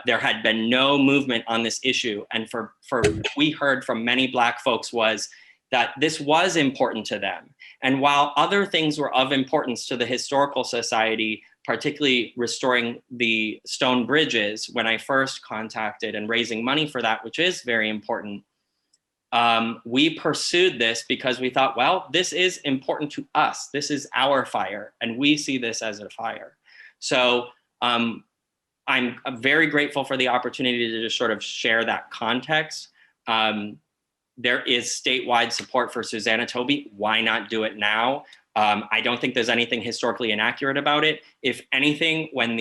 There had been no movement on this issue. And for we heard from many Black folks was that this was important to them. And while other things were of importance to the Historical Society, particularly restoring the stone bridges when I first contacted and raising money for that, which is very important, we pursued this because we thought, well, this is important to us. This is our fire, and we see this as a fire. So I'm very grateful for the opportunity to just sort of share that context. There is statewide support for Susanna Toby. Why not do it now? I don't think there's anything historically inaccurate about it. If anything, when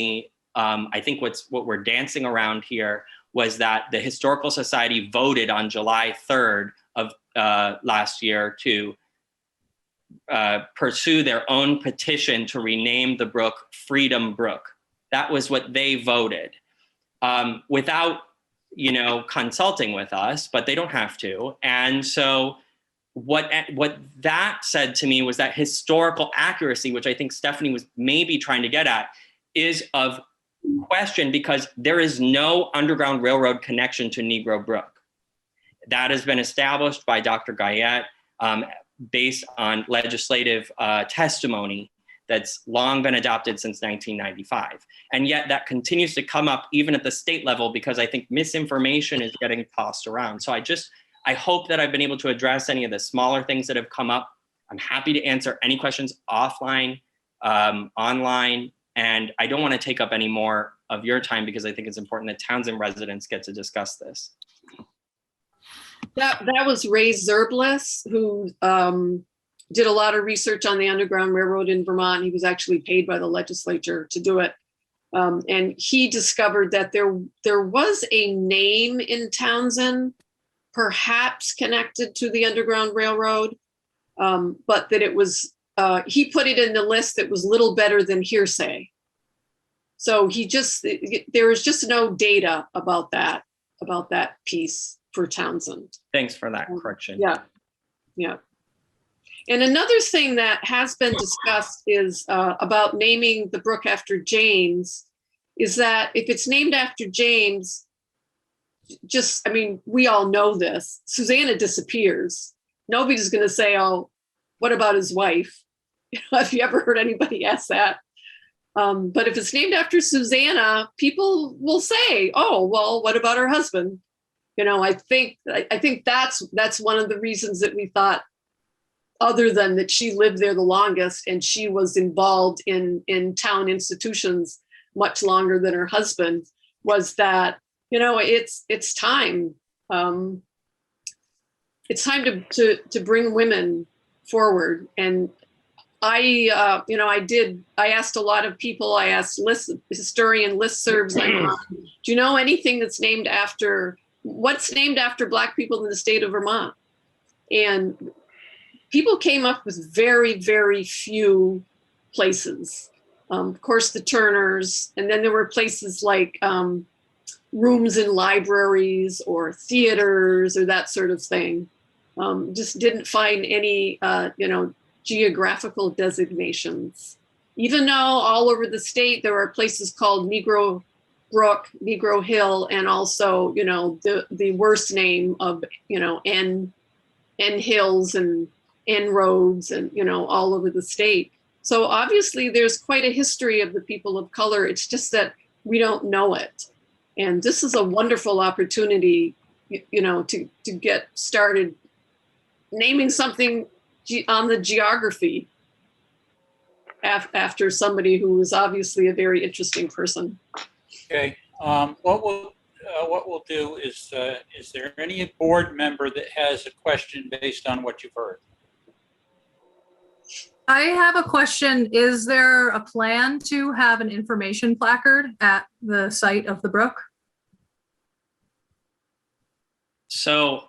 I think what we're dancing around here was that the Historical Society voted on July 3rd of last year to pursue their own petition to rename the brook Freedom Brook. That was what they voted without, consulting with us, but they don't have to. And so what that said to me was that historical accuracy, which I think Stephanie was maybe trying to get at, is of question because there is no Underground Railroad connection to Negro Brook. That has been established by Dr. Guyette based on legislative testimony that's long been adopted since 1995. And yet that continues to come up even at the state level because I think misinformation is getting tossed around. So I hope that I've been able to address any of the smaller things that have come up. I'm happy to answer any questions offline, online, and I don't want to take up any more of your time because I think it's important that Townsend residents get to discuss this. That was Ray Zerblis, who did a lot of research on the Underground Railroad in Vermont. He was actually paid by the legislature to do it. And he discovered that there was a name in Townsend, perhaps connected to the Underground Railroad, but that it was, he put it in the list that was little better than hearsay. So there was just no data about that piece for Townsend. Thanks for that correction. Yeah. And another thing that has been discussed is about naming the brook after James, is that if it's named after James, we all know this, Susanna disappears. Nobody's going to say, oh, what about his wife? Have you ever heard anybody ask that? But if it's named after Susanna, people will say, oh, well, what about her husband? I think that's one of the reasons that we thought, other than that she lived there the longest and she was involved in town institutions much longer than her husband, was that, it's time. It's time to bring women forward. And I asked a lot of people, I asked historian listservs, do you know anything what's named after Black people in the state of Vermont? And people came up with very, very few places. Of course, the Turners, and then there were places like rooms in libraries or theaters or that sort of thing. Just didn't find any, geographical designations. Even though all over the state, there are places called Negro Brook, Negro Hill, and also, the worst name of, N Hills and N roads and, all over the state. So obviously there's quite a history of the people of color. It's just that we don't know it. And this is a wonderful opportunity, to get started naming something on the geography after somebody who is obviously a very interesting person. Okay, what we'll do is there any board member that has a question based on what you've heard? I have a question. Is there a plan to have an information placard at the site of the brook? So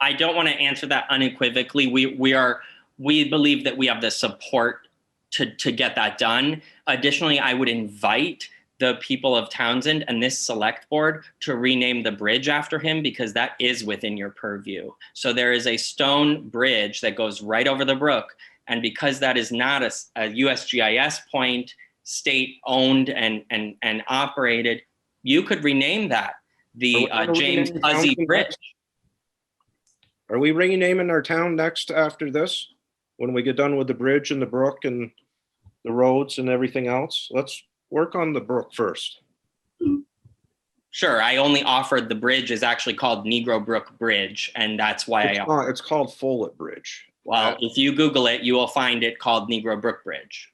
I don't want to answer that unequivocally. We believe that we have the support to get that done. Additionally, I would invite the people of Townsend and this select board to rename the bridge after him, because that is within your purview. So there is a stone bridge that goes right over the brook. And because that is not a USGIS point, state owned and operated, you could rename that the James Huzzy Bridge. Are we renaming our town next after this? when we get done with the bridge and the brook and the roads and everything else, let's work on the brook first. Sure, I only offered the bridge is actually called Negro Brook Bridge, and that's why It's called Follett Bridge. Well, if you Google it, you will find it called Negro Brook Bridge.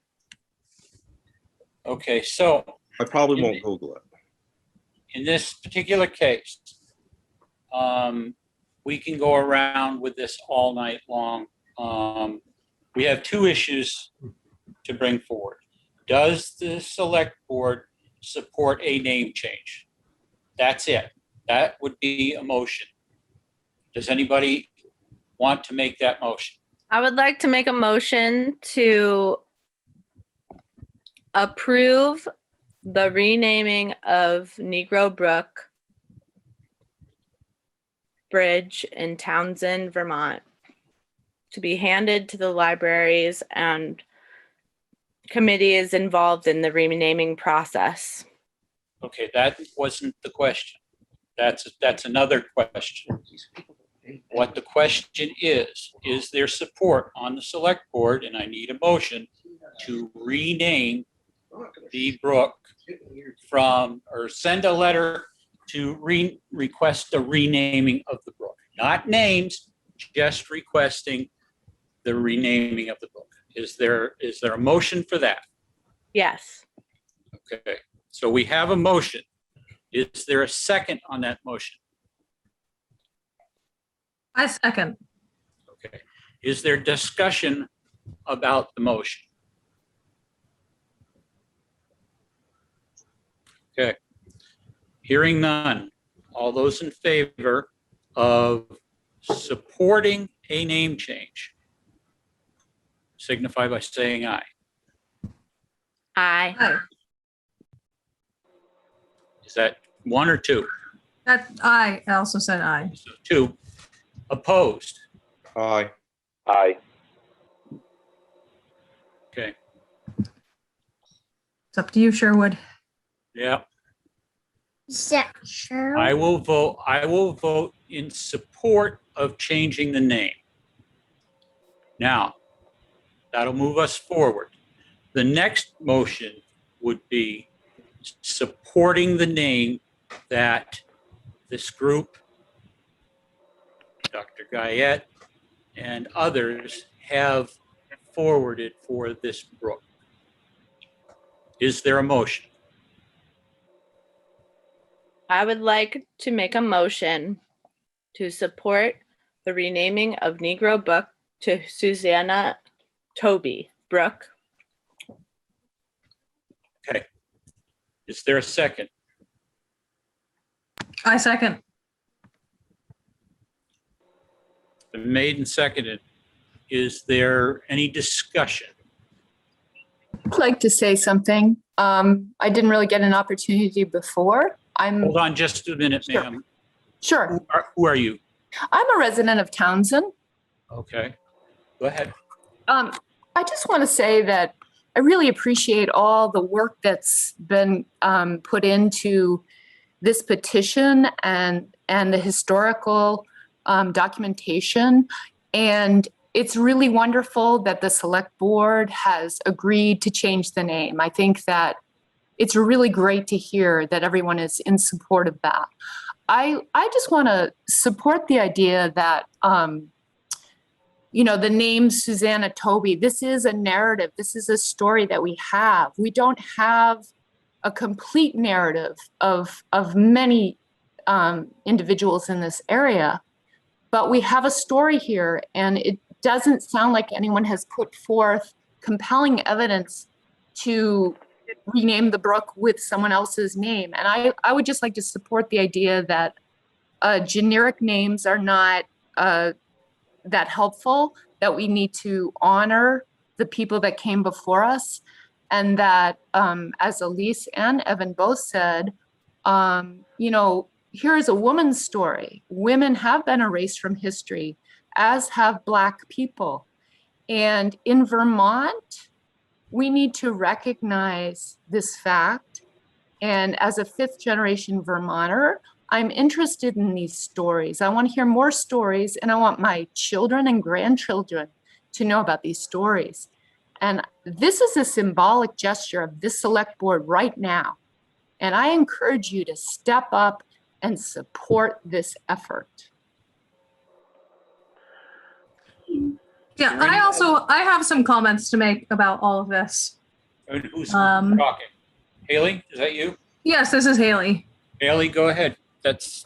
Okay, so I probably won't Google it. in this particular case, we can go around with this all night long. We have two issues to bring forward. Does the select board support a name change? That's it. That would be a motion. Does anybody want to make that motion? I would like to make a motion to approve the renaming of Negro Brook Bridge in Townsend, Vermont, to be handed to the libraries and committee is involved in the renaming process. Okay, that wasn't the question. That's another question. What the question is there support on the select board, and I need a motion to rename the brook from, or send a letter to request the renaming of the brook. Not names, just requesting the renaming of the brook. Is there a motion for that? Yes. Okay, so we have a motion. Is there a second on that motion? I second. Okay, is there discussion about the motion? Okay, hearing none. All those in favor of supporting a name change signify by saying aye. Aye. Aye. Is that one or two? I also said aye. So two. Opposed? Aye. Aye. Okay, It's up to you, Sherwood. yeah. Is that sure? I will vote in support of changing the name. Now, that'll move us forward. The next motion would be supporting the name that this group, Dr. Guyette, and others have forwarded for this brook. Is there a motion? I would like to make a motion to support the renaming of Negro Brook to Susanna Toby Brook. Okay. Is there a second? I second. Been made and seconded. Is there any discussion? I'd like to say something. I didn't really get an opportunity before. Hold on just a minute, Sure. ma'am. Sure. Who are you? I'm a resident of Townsend. Okay, go ahead. I just want to say that I really appreciate all the work that's been put into this petition and the historical documentation. And it's really wonderful that the select board has agreed to change the name. I think that it's really great to hear that everyone is in support of that. I just want to support the idea that, the name Susanna Toby, this is a narrative. This is a story that we have. We don't have a complete narrative of many individuals in this area, but we have a story here, and it doesn't sound like anyone has put forth compelling evidence to rename the brook with someone else's name. And I would just like to support the idea that generic names are not that helpful, that we need to honor the people that came before us, and that, as Elise and Evan both said, here is a woman's story. Women have been erased from history, as have Black people. And in Vermont, we need to recognize this fact. And as a fifth generation Vermonter, I'm interested in these stories. I want to hear more stories, and I want my children and grandchildren to know about these stories. And this is a symbolic gesture of this select board right now. And I encourage you to step up and support this effort. Yeah, I have some comments to make about all of this. And who's talking? Haley, is that you? Yes, this is Haley. Haley, go ahead. That's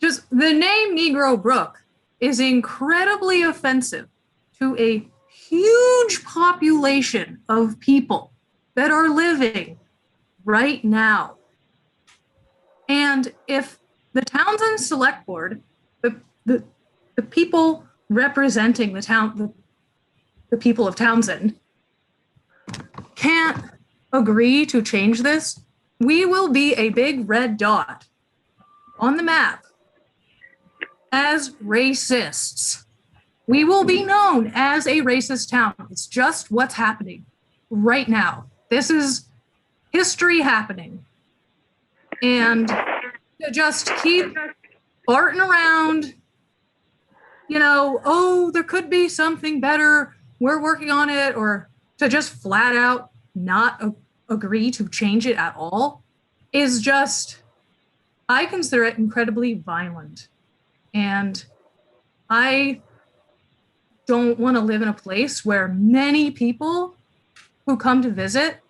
Just the name Negro Brook is incredibly offensive to a huge population of people that are living right now. And if the Townsend Select Board, the people representing the people of Townsend can't agree to change this, we will be a big red dot on the map as racists. We will be known as a racist town. It's just what's happening right now. This is history happening. And to just keep farting around, you know, oh, there could be something better, we're working on it, or to just flat out not agree to change it at all is just, I consider it incredibly violent. And I don't want to live in a place where many people who come to visit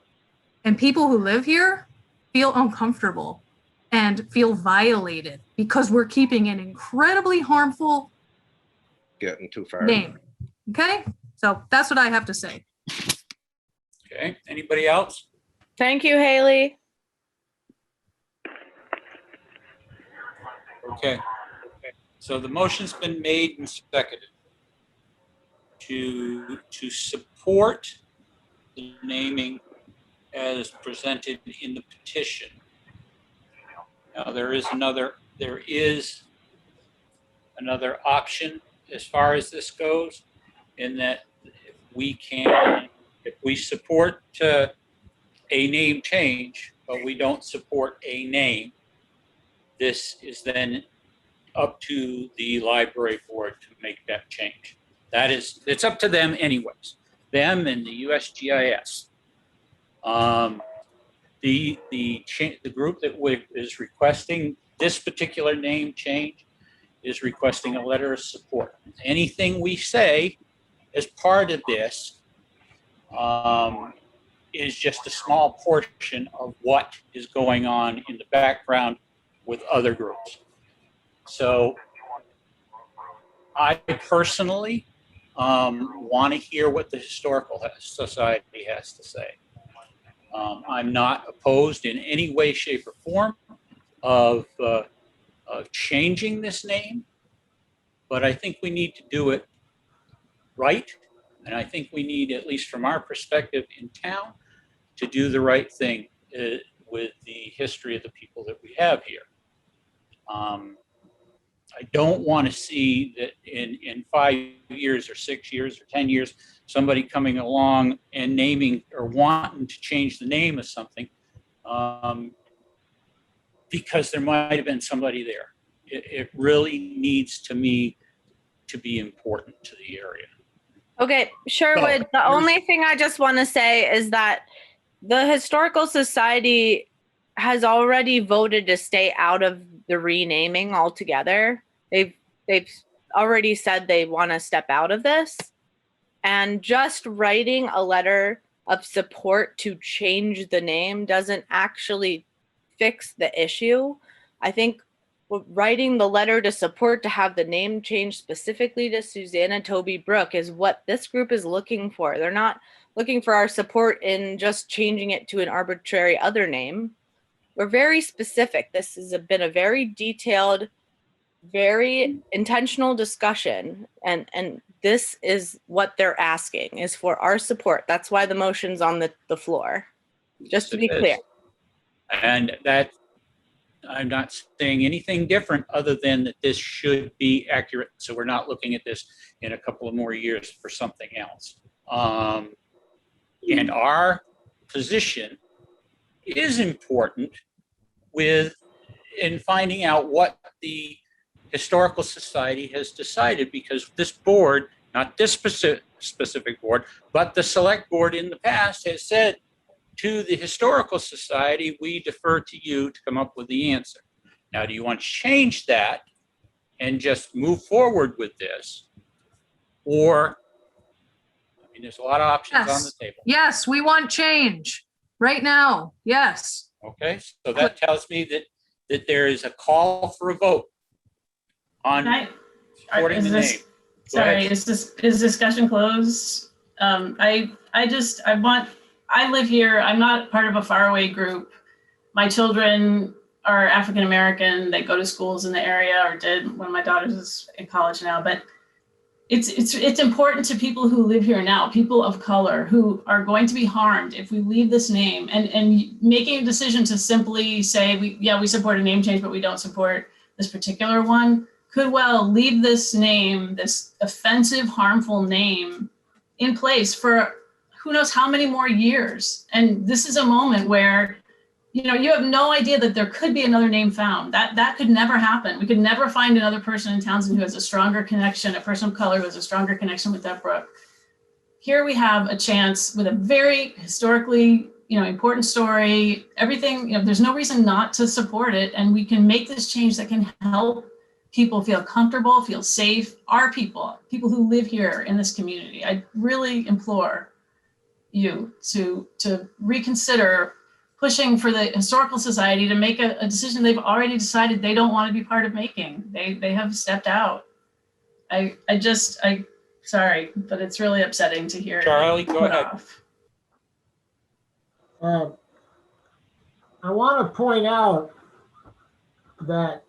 and people who live here feel uncomfortable and feel violated because we're keeping an incredibly harmful Getting too far. name. Okay? So that's what I have to say. okay. Anybody else? Thank you, Haley. Okay. So the motion's been made and seconded to support the naming as presented in the petition. Now, there is another option as far as this goes, in that if we support a name change, but we don't support a name, this is then up to the library board to make that change. It's up to them anyways, them and the USGIS. The group that is requesting this particular name change is requesting a letter of support. Anything we say as part of this is just a small portion of what is going on in the background with other groups. So I personally want to hear what the Historical Society has to say. I'm not opposed in any way, shape, or form of changing this name, but I think we need to do it right. And I think we need, at least from our perspective in town, to do the right thing with the history of the people that we have here. I don't want to see that in 5 years or 6 years or 10 years, somebody coming along and naming or wanting to change the name of something because there might have been somebody there. It really needs, to me, to be important to the area. Okay, Sherwood, the only thing I just want to say is that the Historical Society has already voted to stay out of the renaming altogether. They've already said they want to step out of this. And just writing a letter of support to change the name doesn't actually fix the issue. I think writing the letter to support to have the name changed specifically to Susanna Toby Brook is what this group is looking for. They're not looking for our support in just changing it to an arbitrary other name. We're very specific. This has been a very detailed, very intentional discussion. And this is what they're asking, is for our support. That's why the motion's on the floor, just to be clear. And that, I'm not saying anything different other than that this should be accurate. So we're not looking at this in a couple of more years for something else. And our position is important in finding out what the Historical Society has decided, because this board, not this specific board, but the select board in the past has said to the Historical Society, we defer to you to come up with the answer. Now, do you want to change that and just move forward with this? Or, I mean, there's a lot of options on the Yes. table. Yes, we want change right now. Yes. Okay, so that tells me that there is a call for a vote on Can supporting is the this- name. Go Sorry, ahead. is discussion closed? I live here. I'm not part of a faraway group. My children are African American. They go to schools in the area, or did when my daughter's is in college now. But it's important to people who live here now, people of color who are going to be harmed if we leave this name, and making a decision to simply say we support a name change, but we don't support this particular one, could well leave this name, this offensive, harmful name, in place for who knows how many more years. And this is a moment where, you have no idea that there could be another name found. That could never happen. We could never find another person in Townsend who has a stronger connection, a person of color who has a stronger connection with that brook. Here we have a chance with a very historically, important story, everything, there's no reason not to support it. And we can make this change that can help people feel comfortable, feel safe, our people who live here in this community. I really implore you to reconsider pushing for the Historical Society to make a decision they've already decided they don't want to be part of making. They have stepped out. Sorry, but it's really upsetting to hear. Charlie, go ahead. I want to point out that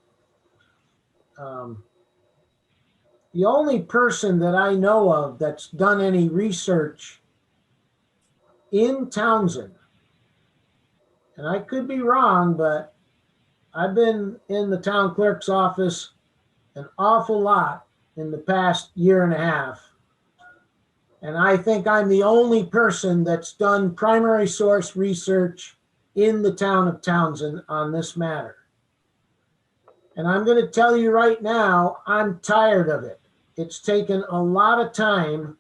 the only person that I know of that's done any research in Townsend, and I could be wrong, but I've been in the town clerk's office an awful lot in the past year and a half. And I think I'm the only person that's done primary source research in the town of Townsend on this matter. And I'm going to tell you right now, I'm tired of it. It's taken a lot of time,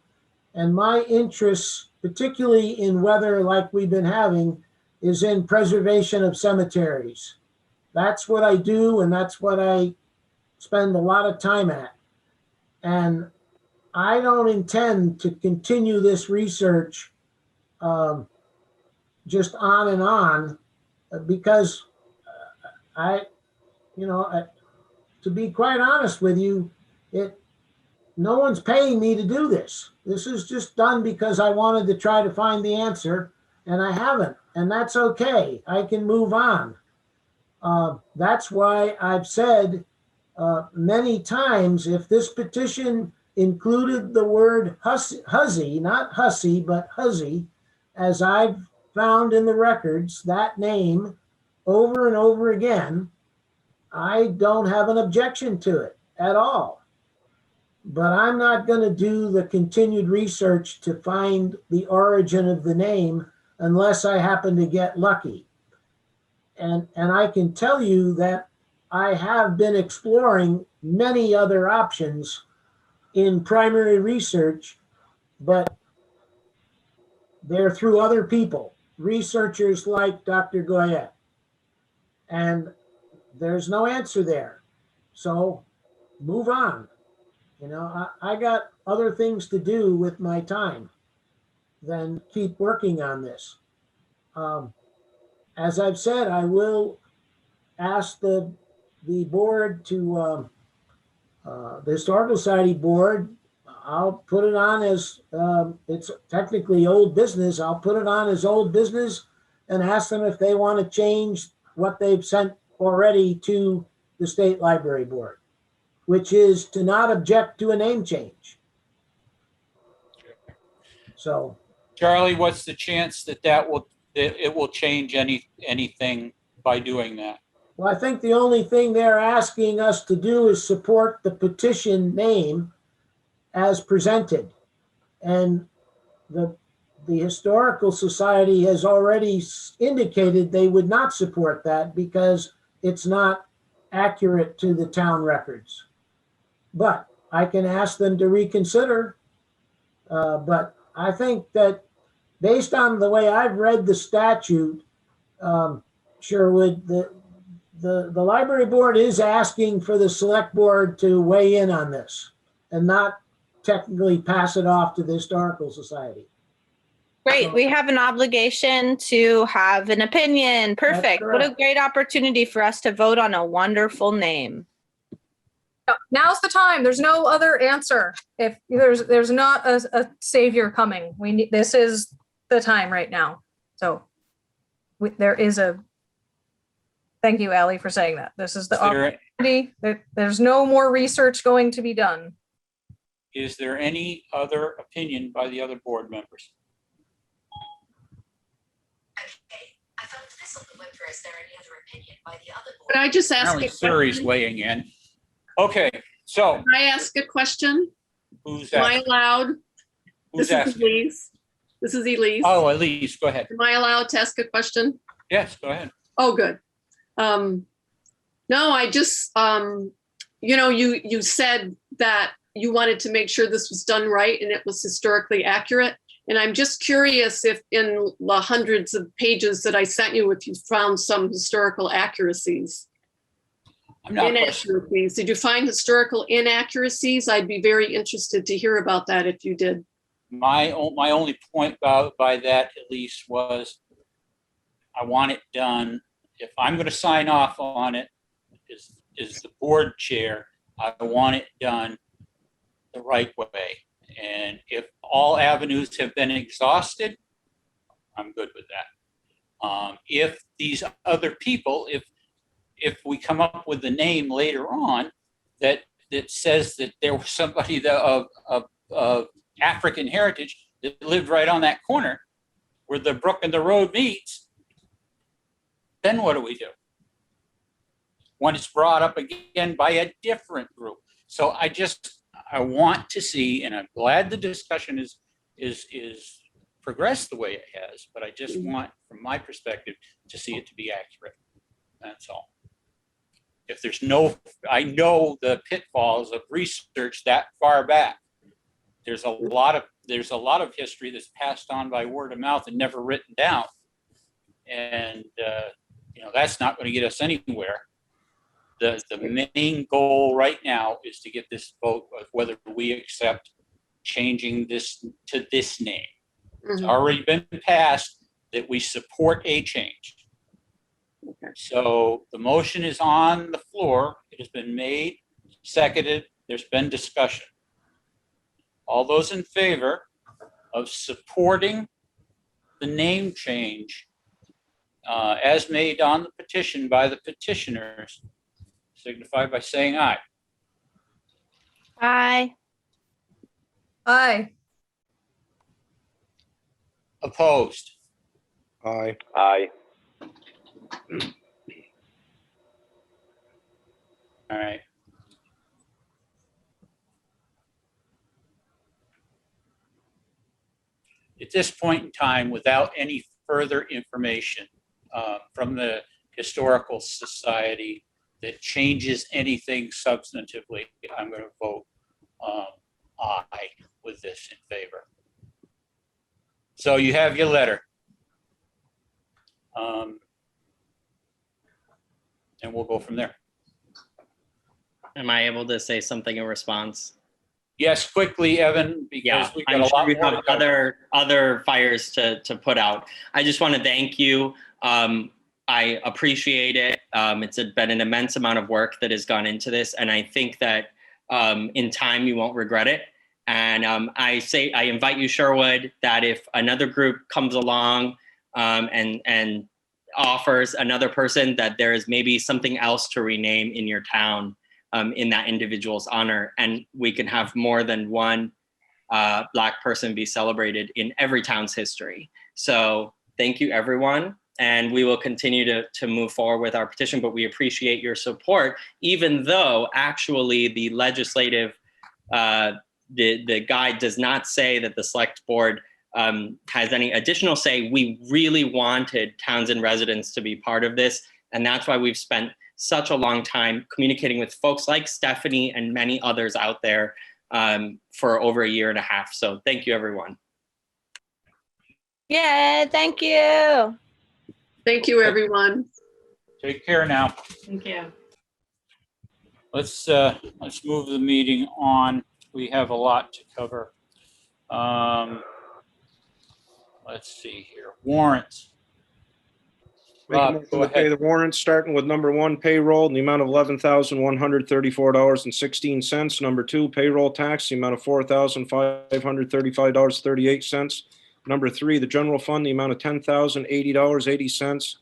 and my interests, particularly in weather like we've been having, is in preservation of cemeteries. That's what I do, and that's what I spend a lot of time at. And I don't intend to continue this research just on and on, because to be quite honest with you, no one's paying me to do this. This is just done because I wanted to try to find the answer, and I haven't, and that's okay. I can move on. That's why I've said many times, if this petition included the word hussy, not hussy, but hussy, as I've found in the records, that name over and over again, I don't have an objection to it at all. But I'm not going to do the continued research to find the origin of the name unless I happen to get lucky. And I can tell you that I have been exploring many other options in primary research, but they're through other people, researchers like Dr. Goyette. And there's no answer there. So move on. I got other things to do with my time than keep working on this. As I've said, I will ask the board to, the Historical Society board, I'll put it on as, it's technically old business. I'll put it on as old business and ask them if they want to change what they've sent already to the State Library Board, which is to not object to a name change. So, Charlie, what's the chance that it will change anything by doing that? well, I think the only thing they're asking us to do is support the petition name as presented. And the Historical Society has already indicated they would not support that because it's not accurate to the town records. But I can ask them to reconsider. But I think that based on the way I've read the statute, Sherwood, the library board is asking for the select board to weigh in on this and not technically pass it off to the Historical Society. Great. We have an obligation to have an opinion. Perfect. What a correct. great opportunity for us to vote on a wonderful name. Now's the time. There's no other answer. If there's not a savior coming, this is the time right now. So there is a, thank you, Ally, for saying that. This is the opportunity. There's no more research going to be done. Is there any other opinion by the other board members? I thought this on the web for, is there any other opinion by the other board? Could I just ask Apparently a Suri's question? weighing in. Okay, so Can I ask a question? who's Am I asking? allowed? Who's This is asking? Elise. This is Elise. Oh, Elise, go ahead. Am I allowed to ask a question? Yes, go ahead. Oh, good. No, I just, you said that you wanted to make sure this was done right and it was historically accurate. And I'm just curious if in the hundreds of pages that I sent you, if you found some historical accuracies. I'm not questioning. Inaccuracies. Did you find historical inaccuracies? I'd be very interested to hear about that if you did. My only point by that, Elise, was I want it done. If I'm going to sign off on it as the board chair, I want it done the right way. And if all avenues have been exhausted, I'm good with that. If these other people, if we come up with the name later on that says that there was somebody of African heritage that lived right on that corner where the brook and the road meets, then what do we do? When it's brought up again by a different group. So I want to see, and I'm glad the discussion is progressed the way it has, but I just want, from my perspective, to see it to be accurate. That's all. If there's I know the pitfalls of research that far back. There's a lot of history that's passed on by word of mouth and never written down. And that's not going to get us anywhere. The main goal right now is to get this vote of whether we accept changing this to this name. It's already been passed that we support a change. Okay. So the motion is on the floor. It has been made, seconded. There's been discussion. All those in favor of supporting the name change as made on the petition by the petitioners, signify by saying aye. Aye. Aye. Opposed? Aye. Aye. All right. At this point in time, without any further information from the Historical Society that changes anything substantively, I'm going to vote aye with this in favor. So you have your letter. And we'll go from there. Am I able to say something in response? Yes, quickly, Evan, because we've got I'm a sure lot we more have to go. other fires to put out. I just want to thank you. I appreciate it. It's been an immense amount of work that has gone into this, and I think that in time you won't regret it. And I invite you, Sherwood, that if another group comes along and offers another person, that there is maybe something else to rename in your town in that individual's honor, and we can have more than one Black person be celebrated in every town's history. So thank you, everyone. And we will continue to move forward with our petition, but we appreciate your support, even though actually the legislative, the guide does not say that the select board has any additional say. We really wanted Townsend residents to be part of this. And that's why we've spent such a long time communicating with folks like Stephanie and many others out there for over a year and a half. So thank you, everyone. Yeah, thank you. Thank you, everyone. Take care now. Thank you. Let's move the meeting on. We have a lot to cover. Let's see here. Warrants. Make a Rob, motion go to pay ahead. the warrants, starting with number 1, payroll, in the amount of $11,134.16. Number 2, payroll tax, the amount of $4,535.38. Number 3, the general fund, the amount of $10,080.80.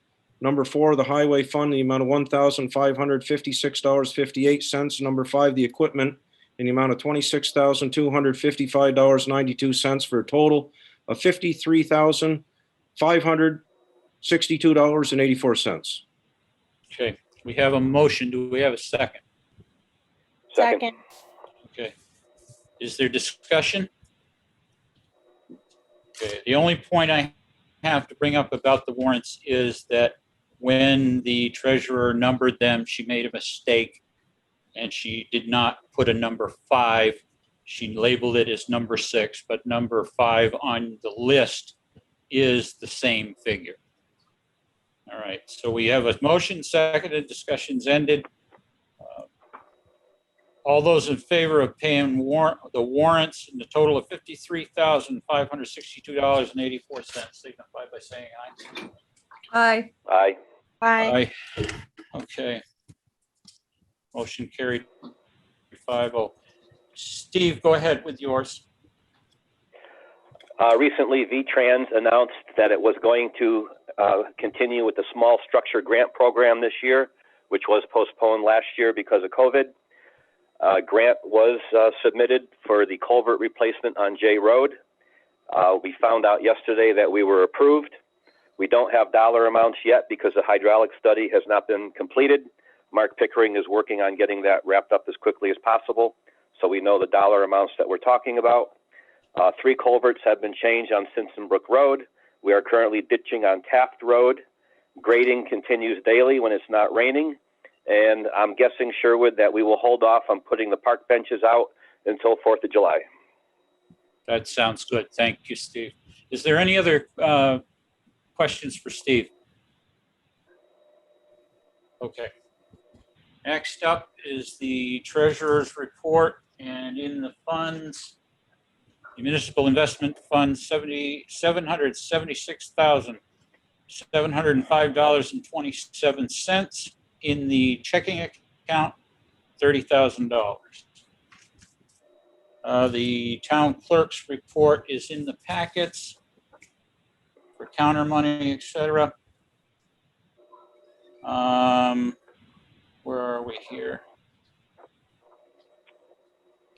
Number 4, the highway fund, the amount of $1,556.58. Number 5, the equipment, in the amount of $26,255.92, for a total of $53,562.84. Okay, we have a motion. Do we have a second? Second. Okay. Is there discussion? Okay, the only point I have to bring up about the warrants is that when the treasurer numbered them, she made a mistake and she did not put a number 5. She labeled it as number 6, but number 5 on the list is the same figure. All right, so we have a motion, seconded, discussion's ended. All those in favor of paying the warrants in the total of $53,562.84 signify by saying aye. Aye. Bye. Aye. Okay. Motion carried 5-0. Steve, go ahead with yours. Recently, VTrans announced that it was going to continue with the small structure grant program this year, which was postponed last year because of COVID. Grant was submitted for the culvert replacement on J Road. We found out yesterday that we were approved. We don't have dollar amounts yet because the hydraulic study has not been completed. Mark Pickering is working on getting that wrapped up as quickly as possible, so we know the dollar amounts that we're talking about. 3 culverts have been changed on Simpson Brook Road. We are currently ditching on Taft Road. Grading continues daily when it's not raining. And I'm guessing, Sherwood, that we will hold off on putting the park benches out until 4th of July. That sounds good. Thank you, Steve. Is there any other questions for Steve? Okay. Next up is the treasurer's report, and in the funds, the municipal investment fund, $776,705.27. In the checking account, $30,000. The town clerk's report is in the packets for counter money, etc. Where are we here?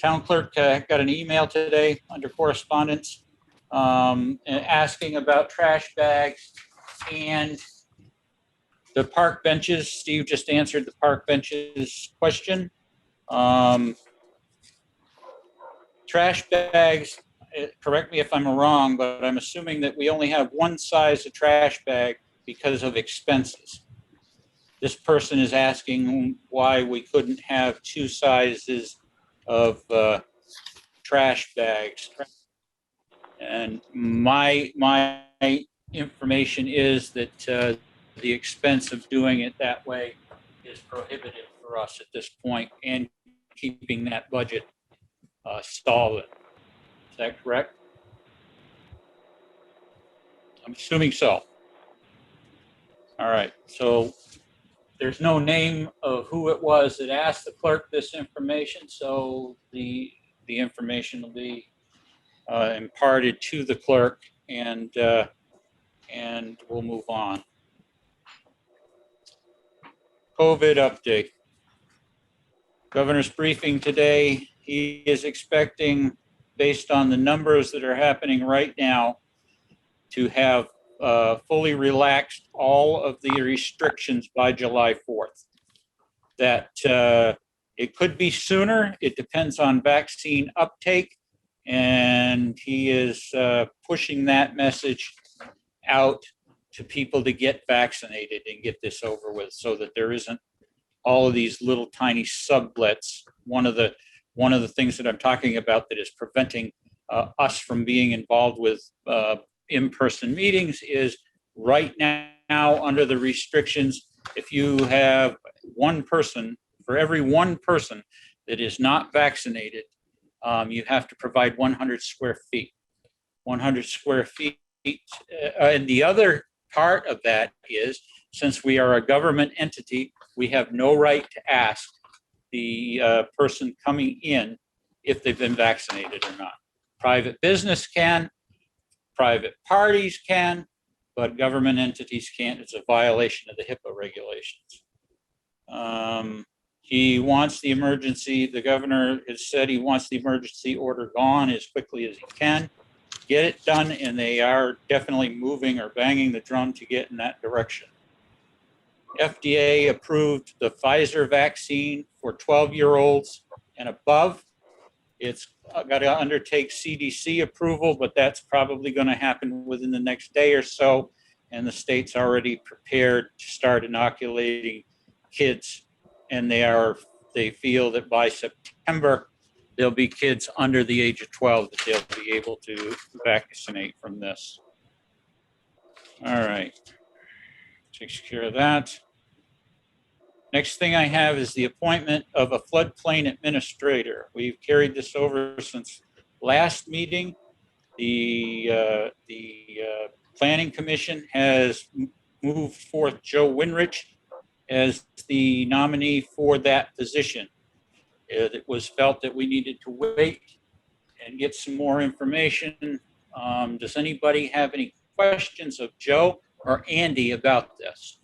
Town clerk got an email today under correspondence asking about trash bags and the park benches. Steve just answered the park benches question. Trash bags, correct me if I'm wrong, but I'm assuming that we only have one size of trash bag because of expenses. This person is asking why we couldn't have 2 sizes of trash bags. And my information is that the expense of doing it that way is prohibitive for us at this point and keeping that budget solid. Is that correct? I'm assuming so. All right, so there's no name of who it was that asked the clerk this information, so the information will be imparted to the clerk, and we'll move on. COVID update. Governor's briefing today. He is expecting, based on the numbers that are happening right now, to have fully relaxed all of the restrictions by July 4th. That it could be sooner. It depends on vaccine uptake. And he is pushing that message out to people to get vaccinated and get this over with so that there isn't all of these little tiny sublets. One of the one of the things that I'm talking about that is preventing us from being involved with in-person meetings is right now, under the restrictions, if you have one person, for every one person that is not vaccinated, you have to provide 100 square feet. 100 square feet. And the other part of that is, since we are a government entity, we have no right to ask the person coming in if they've been vaccinated or not. Private business can, private parties can, but government entities can't. It's a violation of the HIPAA regulations. He wants the emergency, the governor has said he wants the emergency order gone as quickly as he can. Get it done, and they are definitely moving or banging the drum to get in that direction. FDA approved the Pfizer vaccine for 12-year-olds and above. It's got to undertake CDC approval, but that's probably going to happen within the next day or so. And the state's already prepared to start inoculating kids. And they feel that by September, there'll be kids under the age of 12 that they'll be able to vaccinate from this. All right. Takes care of that. Next thing I have is the appointment of a floodplain administrator. We've carried this over since last meeting. The Planning Commission has moved forth Joe Winrich as the nominee for that position. It was felt that we needed to wait and get some more information. Does anybody have any questions of Joe or Andy about this?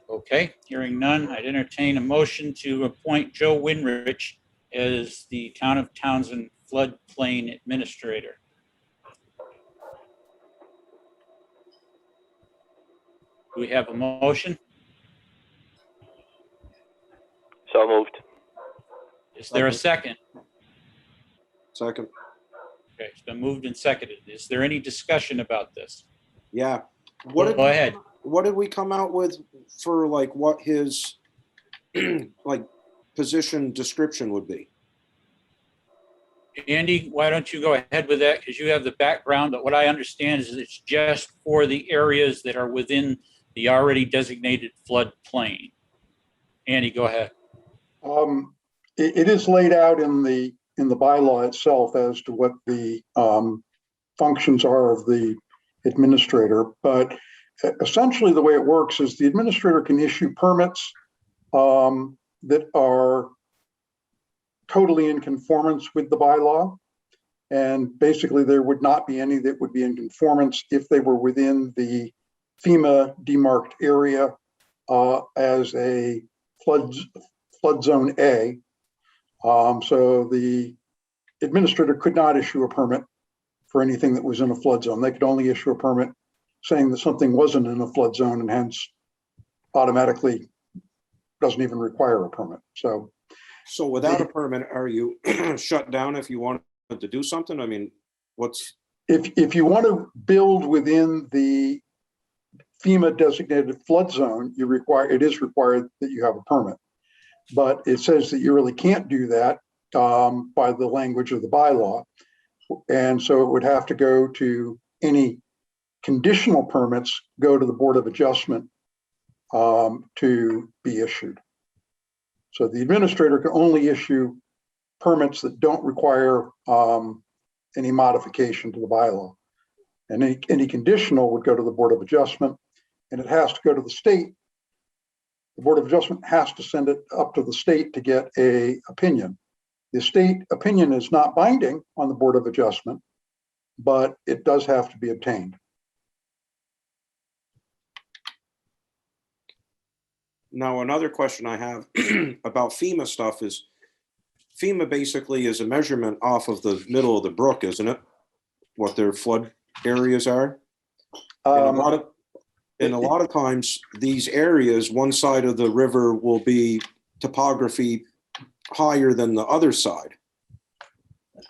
Okay, hearing none, I'd entertain a motion to appoint Joe Winrich as the Town of Townsend Floodplain Administrator. Do we have a motion? So moved. Is there a second? Second. Okay, it's been moved and seconded. Is there any discussion about this? Yeah. Go ahead. What did we come out with for like what his like position description would be? Andy, why don't you go ahead with that, because you have the background, but what I understand is it's just for the areas that are within the already designated floodplain. Andy, go ahead. It is laid out in the bylaw itself as to what the functions are of the administrator, but essentially the way it works is the administrator can issue permits that are totally in conformance with the bylaw. And basically there would not be any that would be in conformance if they were within the FEMA demarked area as a flood zone A. So the administrator could not issue a permit for anything that was in a flood zone. They could only issue a permit saying that something wasn't in a flood zone and hence automatically doesn't even require a permit. So without a permit, are you shut down if you wanted to do something? I mean, what's... If you want to build within the FEMA designated flood zone, it is required that you have a permit. But it says that you really can't do that by the language of the bylaw. And so it would have to go to any conditional permits, go to the Board of Adjustment to be issued. So the administrator can only issue permits that don't require any modification to the bylaw. And any conditional would go to the Board of Adjustment, and it has to go to the state. The Board of Adjustment has to send it up to the state to get an opinion. The state opinion is not binding on the Board of Adjustment, but it does have to be obtained. Now, another question I have about FEMA stuff is FEMA basically is a measurement off of the middle of the brook, isn't it? What their flood areas are. And a lot of times these areas, one side of the river will be topography higher than the other side.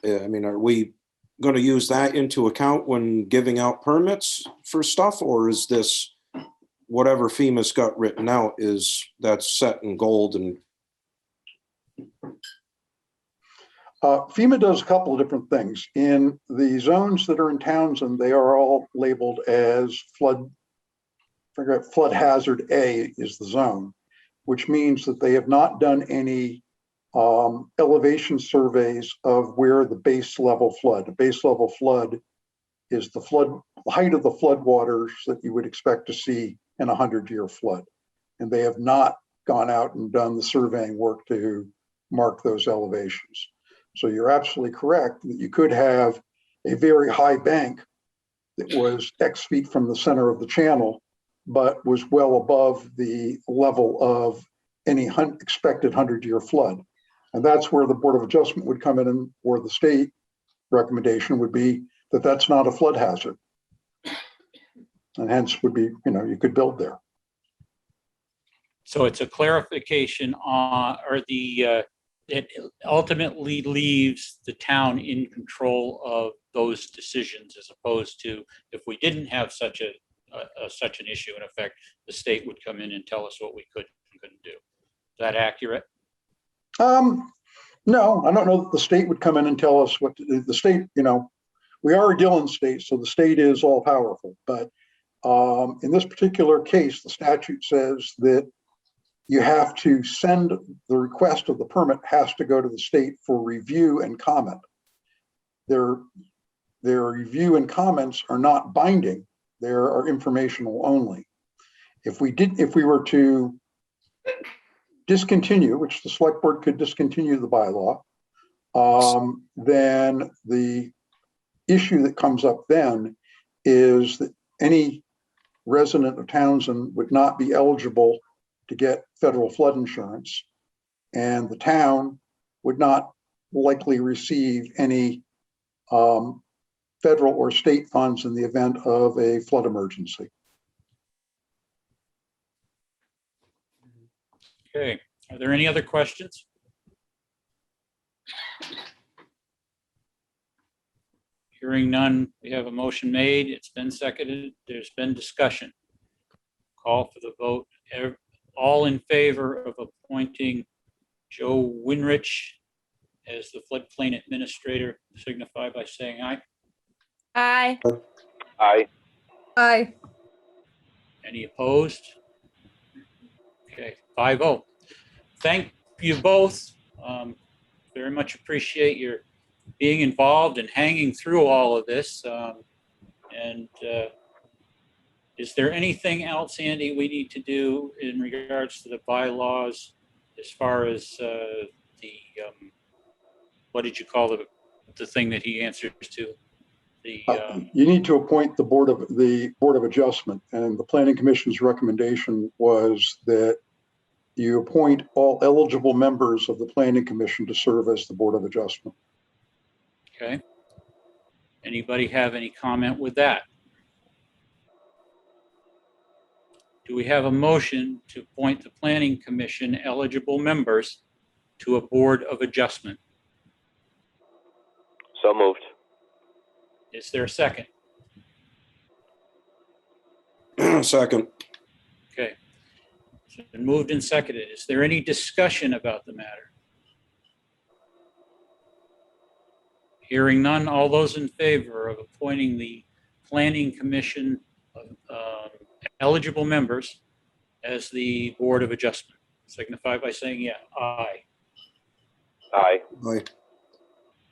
I mean, are we going to use that into account when giving out permits for stuff, or is this whatever FEMA's got written out that's set in gold and FEMA does a couple of different things. In the zones that are in Townsend, they are all labeled as flood hazard A is the zone, which means that they have not done any elevation surveys of where the base level flood. The base level flood is the height of the flood waters that you would expect to see in a 100-year flood. And they have not gone out and done the surveying work to mark those elevations. So you're absolutely correct that you could have a very high bank that was X feet from the center of the channel, but was well above the level of any expected 100-year flood. And that's where the Board of Adjustment would come in, and or the state recommendation would be that that's not a flood hazard. And hence would be, you could build there. So it's a clarification on, it ultimately leaves the town in control of those decisions, as opposed to if we didn't have such an issue in effect, the state would come in and tell us what we could and couldn't do. Is that accurate? No, I don't know that the state would come in and tell us what to do. The state, we are a Dillon state, so the state is all powerful. But in this particular case, the statute says that you have to send the request of the permit has to go to the state for review and comment. Their review and comments are not binding. They are informational only. If we were to discontinue, which the select board could discontinue the bylaw, then the issue that comes up then is that any resident of Townsend would not be eligible to get federal flood insurance, and the town would not likely receive any federal or state funds in the event of a flood emergency. Okay, are there any other questions? Hearing none, we have a motion made. It's been seconded. There's been discussion. Call for the vote. All in favor of appointing Joe Winrich as the floodplain administrator, signify by saying aye. Aye. Aye. Aye. Any opposed? Okay, 5-0. Thank you both. Very much appreciate your being involved and hanging through all of this. Is there anything else, Andy, we need to do in regards to the bylaws as far as what did you call the thing that he answers to? You need to appoint the Board of Adjustment, and the Planning Commission's recommendation was that you appoint all eligible members of the Planning Commission to serve as the Board of Adjustment. Okay. Anybody have any comment with that? Do we have a motion to appoint the Planning Commission eligible members to a Board of Adjustment? So moved. Is there a second? Second. Okay. It's been moved and seconded. Is there any discussion about the matter? Hearing none, all those in favor of appointing the Planning Commission eligible members as the Board of Adjustment, signify by saying yeah. Aye. Aye. Aye.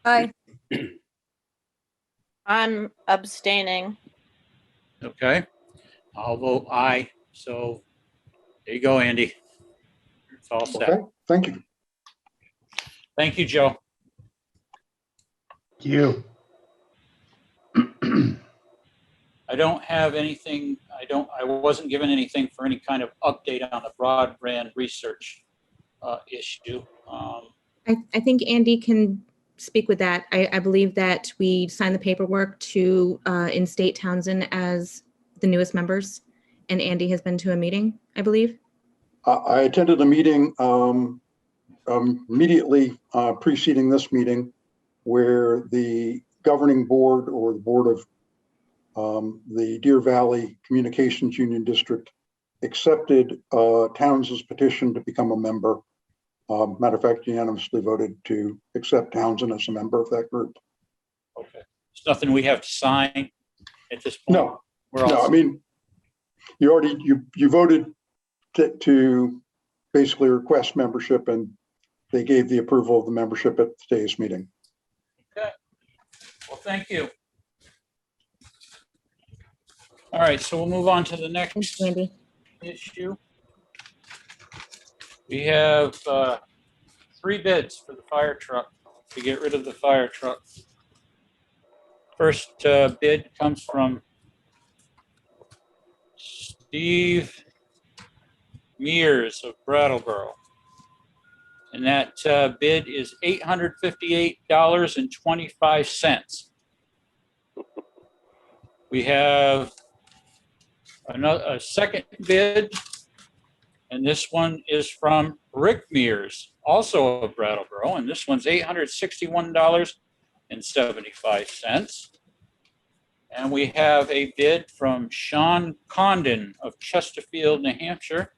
Aye. I'm abstaining. Okay. I'll vote aye. So there you go, Andy. It's all set. Okay, thank you. Thank you, Joe. Thank you. I don't have anything, I wasn't given anything for any kind of update on the broadband research issue. I think Andy can speak with that. I believe that we signed the paperwork to instate Townsend as the newest members, and Andy has been to a meeting, I believe. I attended a meeting immediately preceding this meeting where the governing board, or the board of the Deer Valley Communications Union District, accepted Townsend's petition to become a member. Matter of fact, unanimously voted to accept Townsend as a member of that group. Okay. There's nothing we have to sign at this point? No, We're all no, I mean, you voted to basically request membership, and they gave the approval of the membership at today's meeting. Okay. Well, thank you. All right, so we'll move on to the next Thanks, Andy. issue. We have 3 bids for the fire truck, to get rid of the fire truck. First bid comes from Steve Mears of Brattleboro. And that bid is $858.25. We have a second bid, and this one is from Rick Mears, also of Brattleboro, and this one's $861.75. And we have a bid from Sean Condon of Chesterfield, New Hampshire,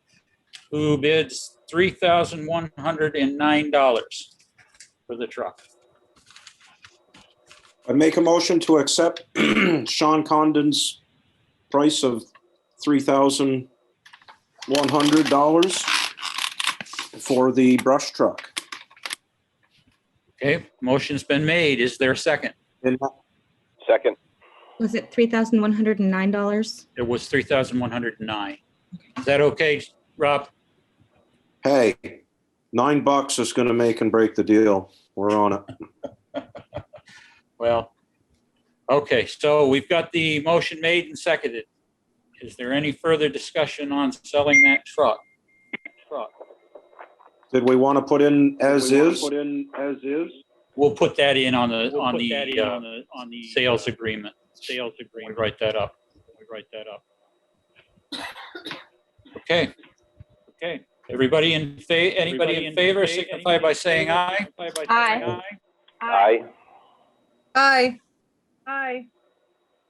who bids $3,109 for the truck. I make a motion to accept Sean Condon's price of $3,100 for the brush truck. Okay, motion's been made. Is there a second? Second. Was it $3,109? It was $3,109. Is that okay, Rob? Hey, $9 is going to make and break the deal. We're on it. Well, okay, so we've got the motion made and seconded. Is there any further discussion on selling that truck? Did we want to put in as is? We'll put that in on the sales agreement. We write that up. Okay. Everybody in favor, signify by saying aye. Aye. Aye. Aye.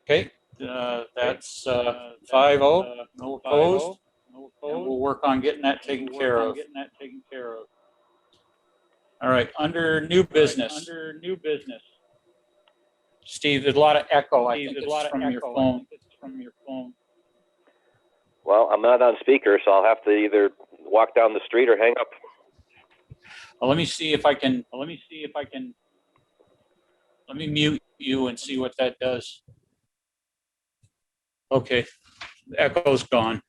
Okay, that's 5-0, no opposed. And we'll work on getting that taken care of. All right, under new business. Steve, there's a lot of echo. I think it's from your phone. Well, I'm not on speaker, so I'll have to either walk down the street or hang up. Well, let me see if I can. Let me mute you and see what that does. Okay, the echo's gone.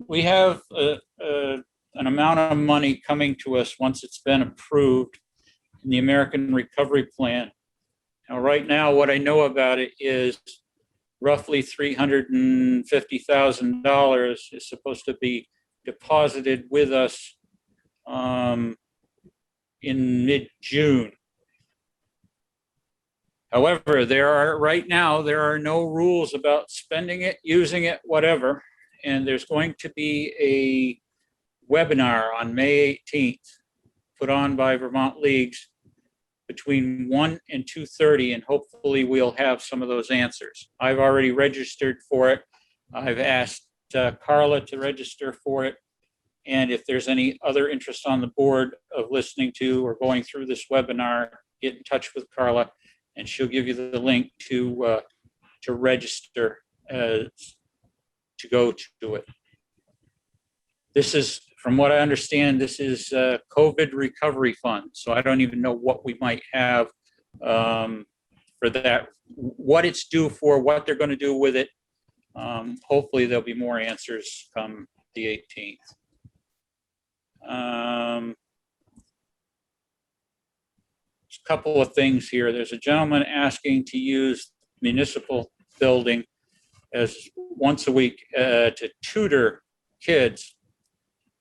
We have an amount of money coming to us once it's been approved in the American Recovery Plan. Now, right now, what I know about it is roughly $350,000 is supposed to be deposited with us in mid-June. However, right now there are no rules about spending it, using it, whatever. And there's going to be a webinar on May 18th put on by Vermont Leagues between 1 and 2:30, and hopefully we'll have some of those answers. I've already registered for it. I've asked Carla to register for it. And if there's any other interest on the board of listening to or going through this webinar, get in touch with Carla, and she'll give you the link to register to go to it. This is, from what I understand, this is COVID recovery fund. So I don't even know what we might have for that, what it's due for, what they're going to do with it. Hopefully there'll be more answers come the 18th. A couple of things here. There's a gentleman asking to use municipal building as once a week to tutor kids.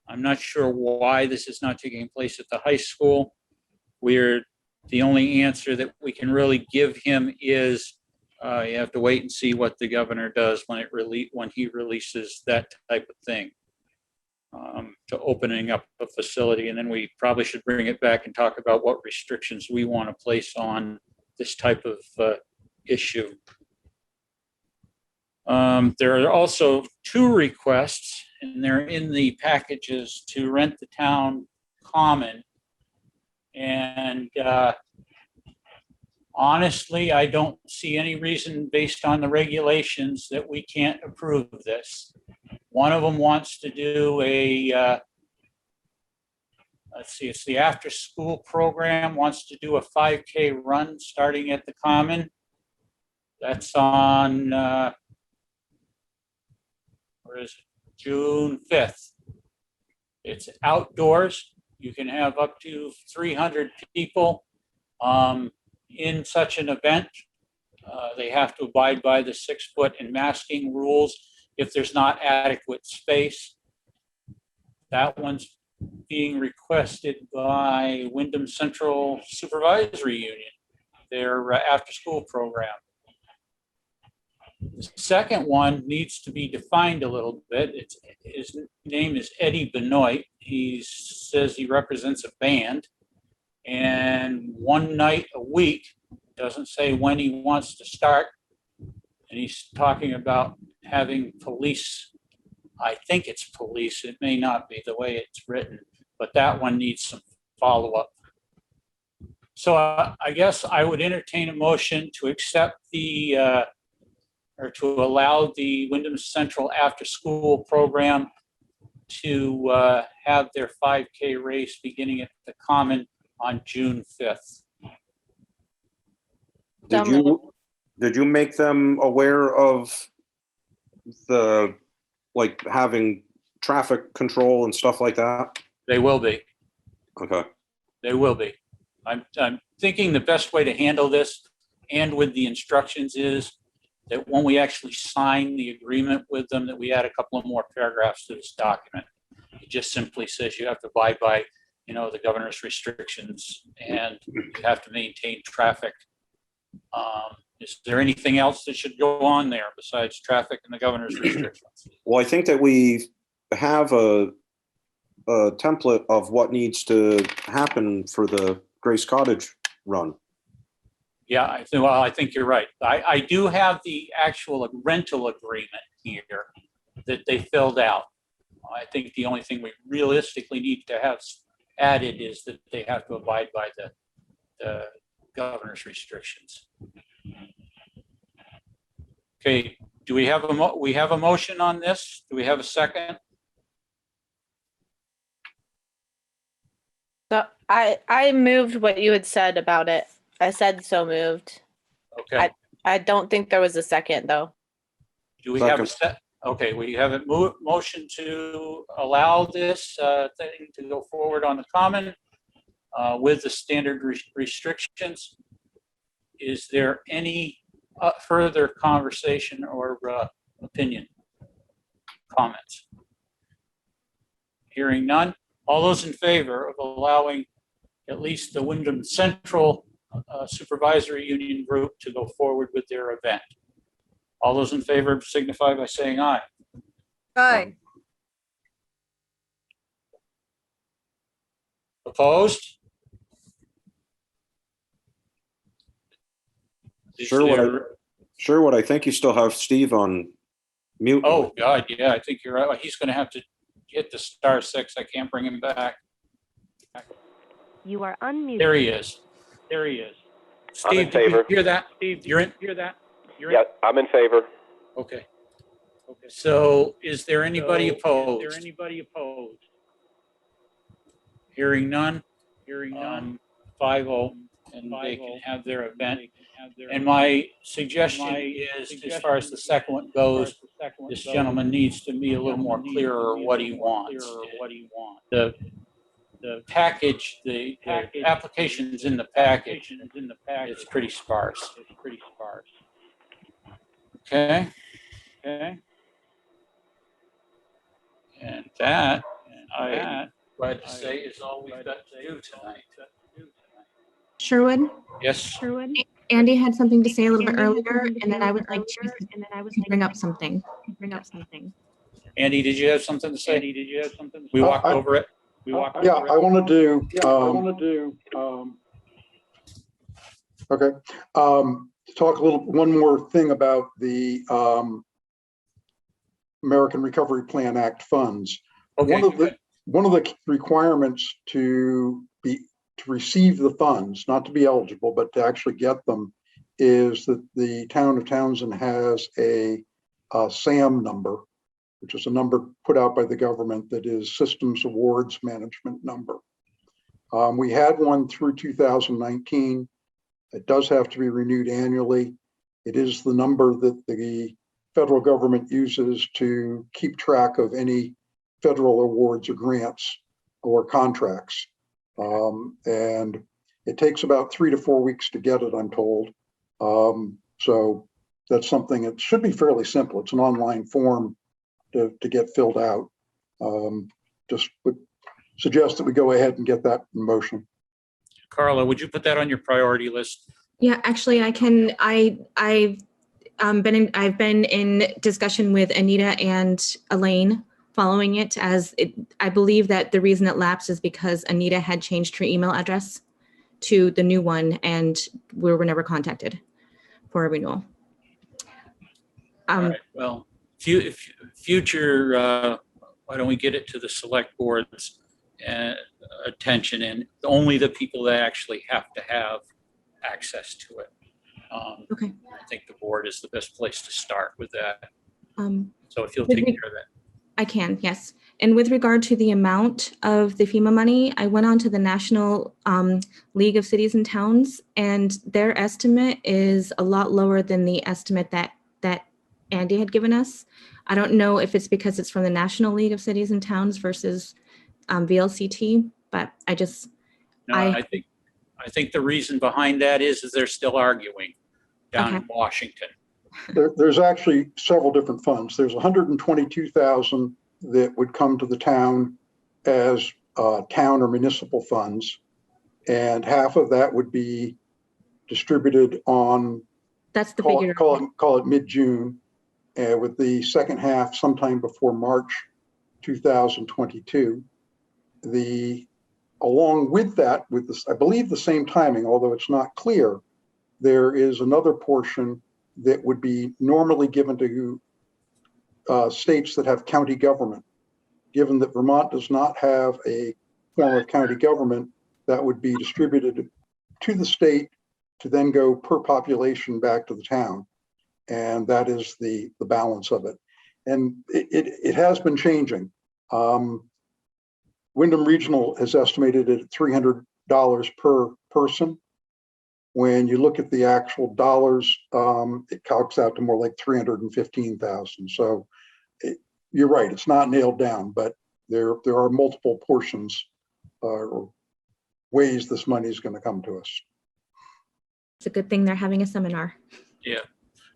I'm not sure why this is not taking place at the high school. The only answer that we can really give him is you have to wait and see what the governor does when he releases that type of thing to opening up a facility. And then we probably should bring it back and talk about what restrictions we want to place on this type of issue. There are also 2 requests, and they're in the packages, to rent the town common. And honestly, I don't see any reason based on the regulations that we can't approve this. One of them wants to do a, let's see, it's the after-school program, wants to do a 5K run starting at the Common. That's on, where is it? June 5th. It's outdoors. You can have up to 300 people in such an event. They have to abide by the 6-foot and masking rules if there's not adequate space. That one's being requested by Wyndham Central Supervisory Union, their after-school program. The second one needs to be defined a little bit. His name is Eddie Benoit. He says he represents a band, and one night a week, doesn't say when he wants to start. And he's talking about having police. I think it's police. It may not be the way it's written, but that one needs some follow-up. So I guess I would entertain a motion to accept the or to allow the Wyndham Central after-school program to have their 5K race beginning at the Common on June 5th. Did you make them aware of the, like, having traffic control and stuff like that? They will be. Okay. They will be. I'm thinking the best way to handle this, and with the instructions, is that when we actually sign the agreement with them, that we add a couple of more paragraphs to this document. It just simply says you have to abide by, the governor's restrictions, and you have to maintain traffic. Is there anything else that should go on there besides traffic and the governor's restrictions? Well, I think that we have a template of what needs to happen for the Grace Cottage run. Yeah, I think you're right. I do have the actual rental agreement here that they filled out. I think the only thing we realistically need to have added is that they have to abide by the governor's restrictions. Okay, do we have a motion on this? Do we have a second? So I moved what you had said about it. I said so moved. Okay. I don't think there was a second though. Do we have a set? Okay, we have a motion to allow this thing to go forward on the Common with the standard restrictions. Is there any further conversation or opinion, comments? Hearing none. All those in favor of allowing at least the Wyndham Central Supervisory Union group to go forward with their event? All those in favor signify by saying aye. Aye. Opposed? Sherwood, I think you still have Steve on mute. Oh, God, yeah, I think you're right. He's going to have to hit the *6. I can't bring him back. You are unmuted. There he is. There he is. I'm in Steve, did you favor. hear that? Steve, you're in? Hear that? Yeah, I'm in favor. Okay. Okay. So is there anybody opposed? Is there anybody opposed? Hearing none. Hearing none. 5-0, and they can have their event. And my suggestion is, as far as the second one goes, this gentleman needs to be a little more clearer what he wants. The package, the applications in the package, it's pretty sparse. Okay. Okay. And that, I'm glad to say, is all we've got to do tonight. Sherwood? Yes. Sherwood? Andy had something to say a little bit earlier, and then I would like to bring up something. Andy, did you have something to say? We walked over it. I want to do. Okay. Talk one more thing about the American Recovery Plan Act funds. Okay, One of the requirements to receive the funds, not to be eligible, but to actually get them, is that the town of Townsend has a SAM number, which is a number put out by the government that is Systems Awards Management number. We had one through 2019. It does have to be renewed annually. It is the number that the federal government uses to keep track of any federal awards or grants or contracts. And it takes about 3 to 4 weeks to get it, I'm told. So that's something, it should be fairly simple. It's an online form to get filled out. Just would suggest that we go ahead and get that in motion. Carla, would you put that on your priority list? Yeah, actually, I can. I've been in discussion with Anita and Elaine following it, as I believe that the reason it lapsed is because Anita had changed her email address to the new one, and we were never contacted for a renewal. All right, well, future, why don't we get it to the select board's attention, and only the people that actually have to have access to it. Okay. I think the board is the best place to start with that. So if you'll Would take we- care of that. I can, yes. And with regard to the amount of the FEMA money, I went on to the National League of Cities and Towns, and their estimate is a lot lower than the estimate that Andy had given us. I don't know if it's because it's from the National League of Cities and Towns versus VLCT, but I think the reason behind that is they're still arguing down in Washington. There's actually several different funds. There's 122,000 that would come to the town as town or municipal funds, and half of that would be distributed on, that's the call figure. it mid-June, with the second half sometime before March 2022. Along with that, with this, I believe the same timing, although it's not clear, there is another portion that would be normally given to states that have county government. Given that Vermont does not have a form of county government, that would be distributed to the state to then go per population back to the town. And that is the balance of it. And it has been changing. Wyndham Regional has estimated it at $300 per person. When you look at the actual dollars, it calcs out to more like 315,000. So you're right, it's not nailed down, but there are multiple portions or ways this money is going to come to us. It's a good thing they're having a seminar. Yeah.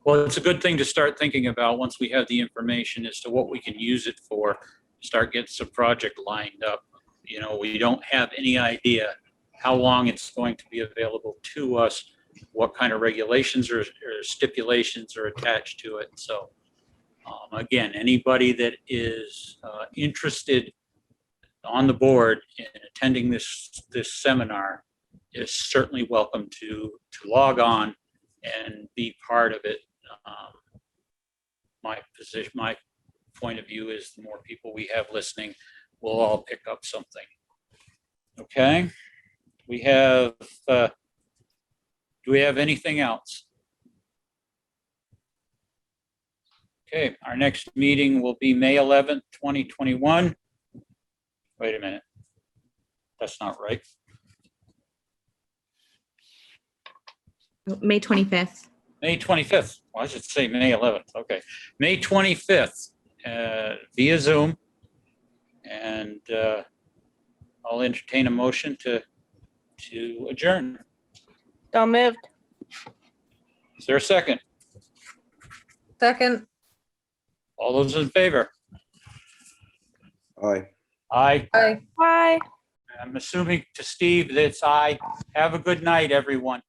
Well, it's a good thing to start thinking about once we have the information as to what we can use it for, start getting some project lined up. You know, we don't have any idea how long it's going to be available to us, what kind of regulations or stipulations are attached to it. So again, anybody that is interested on the board in attending this seminar is certainly welcome to log on and be part of it. My point of view is the more people we have listening, we'll all pick up something. Okay. We have, do we have anything else? Okay, our next meeting will be May 11th, 2021. Wait a minute. That's not right. May 25th. May 25th. Why does it say May 11th? Okay. May 25th via Zoom. And I'll entertain a motion to adjourn. So moved. Is there a second? Second. All those in favor? Aye. Aye. Aye. Bye. I'm assuming to Steve that it's aye. Have a good night, everyone.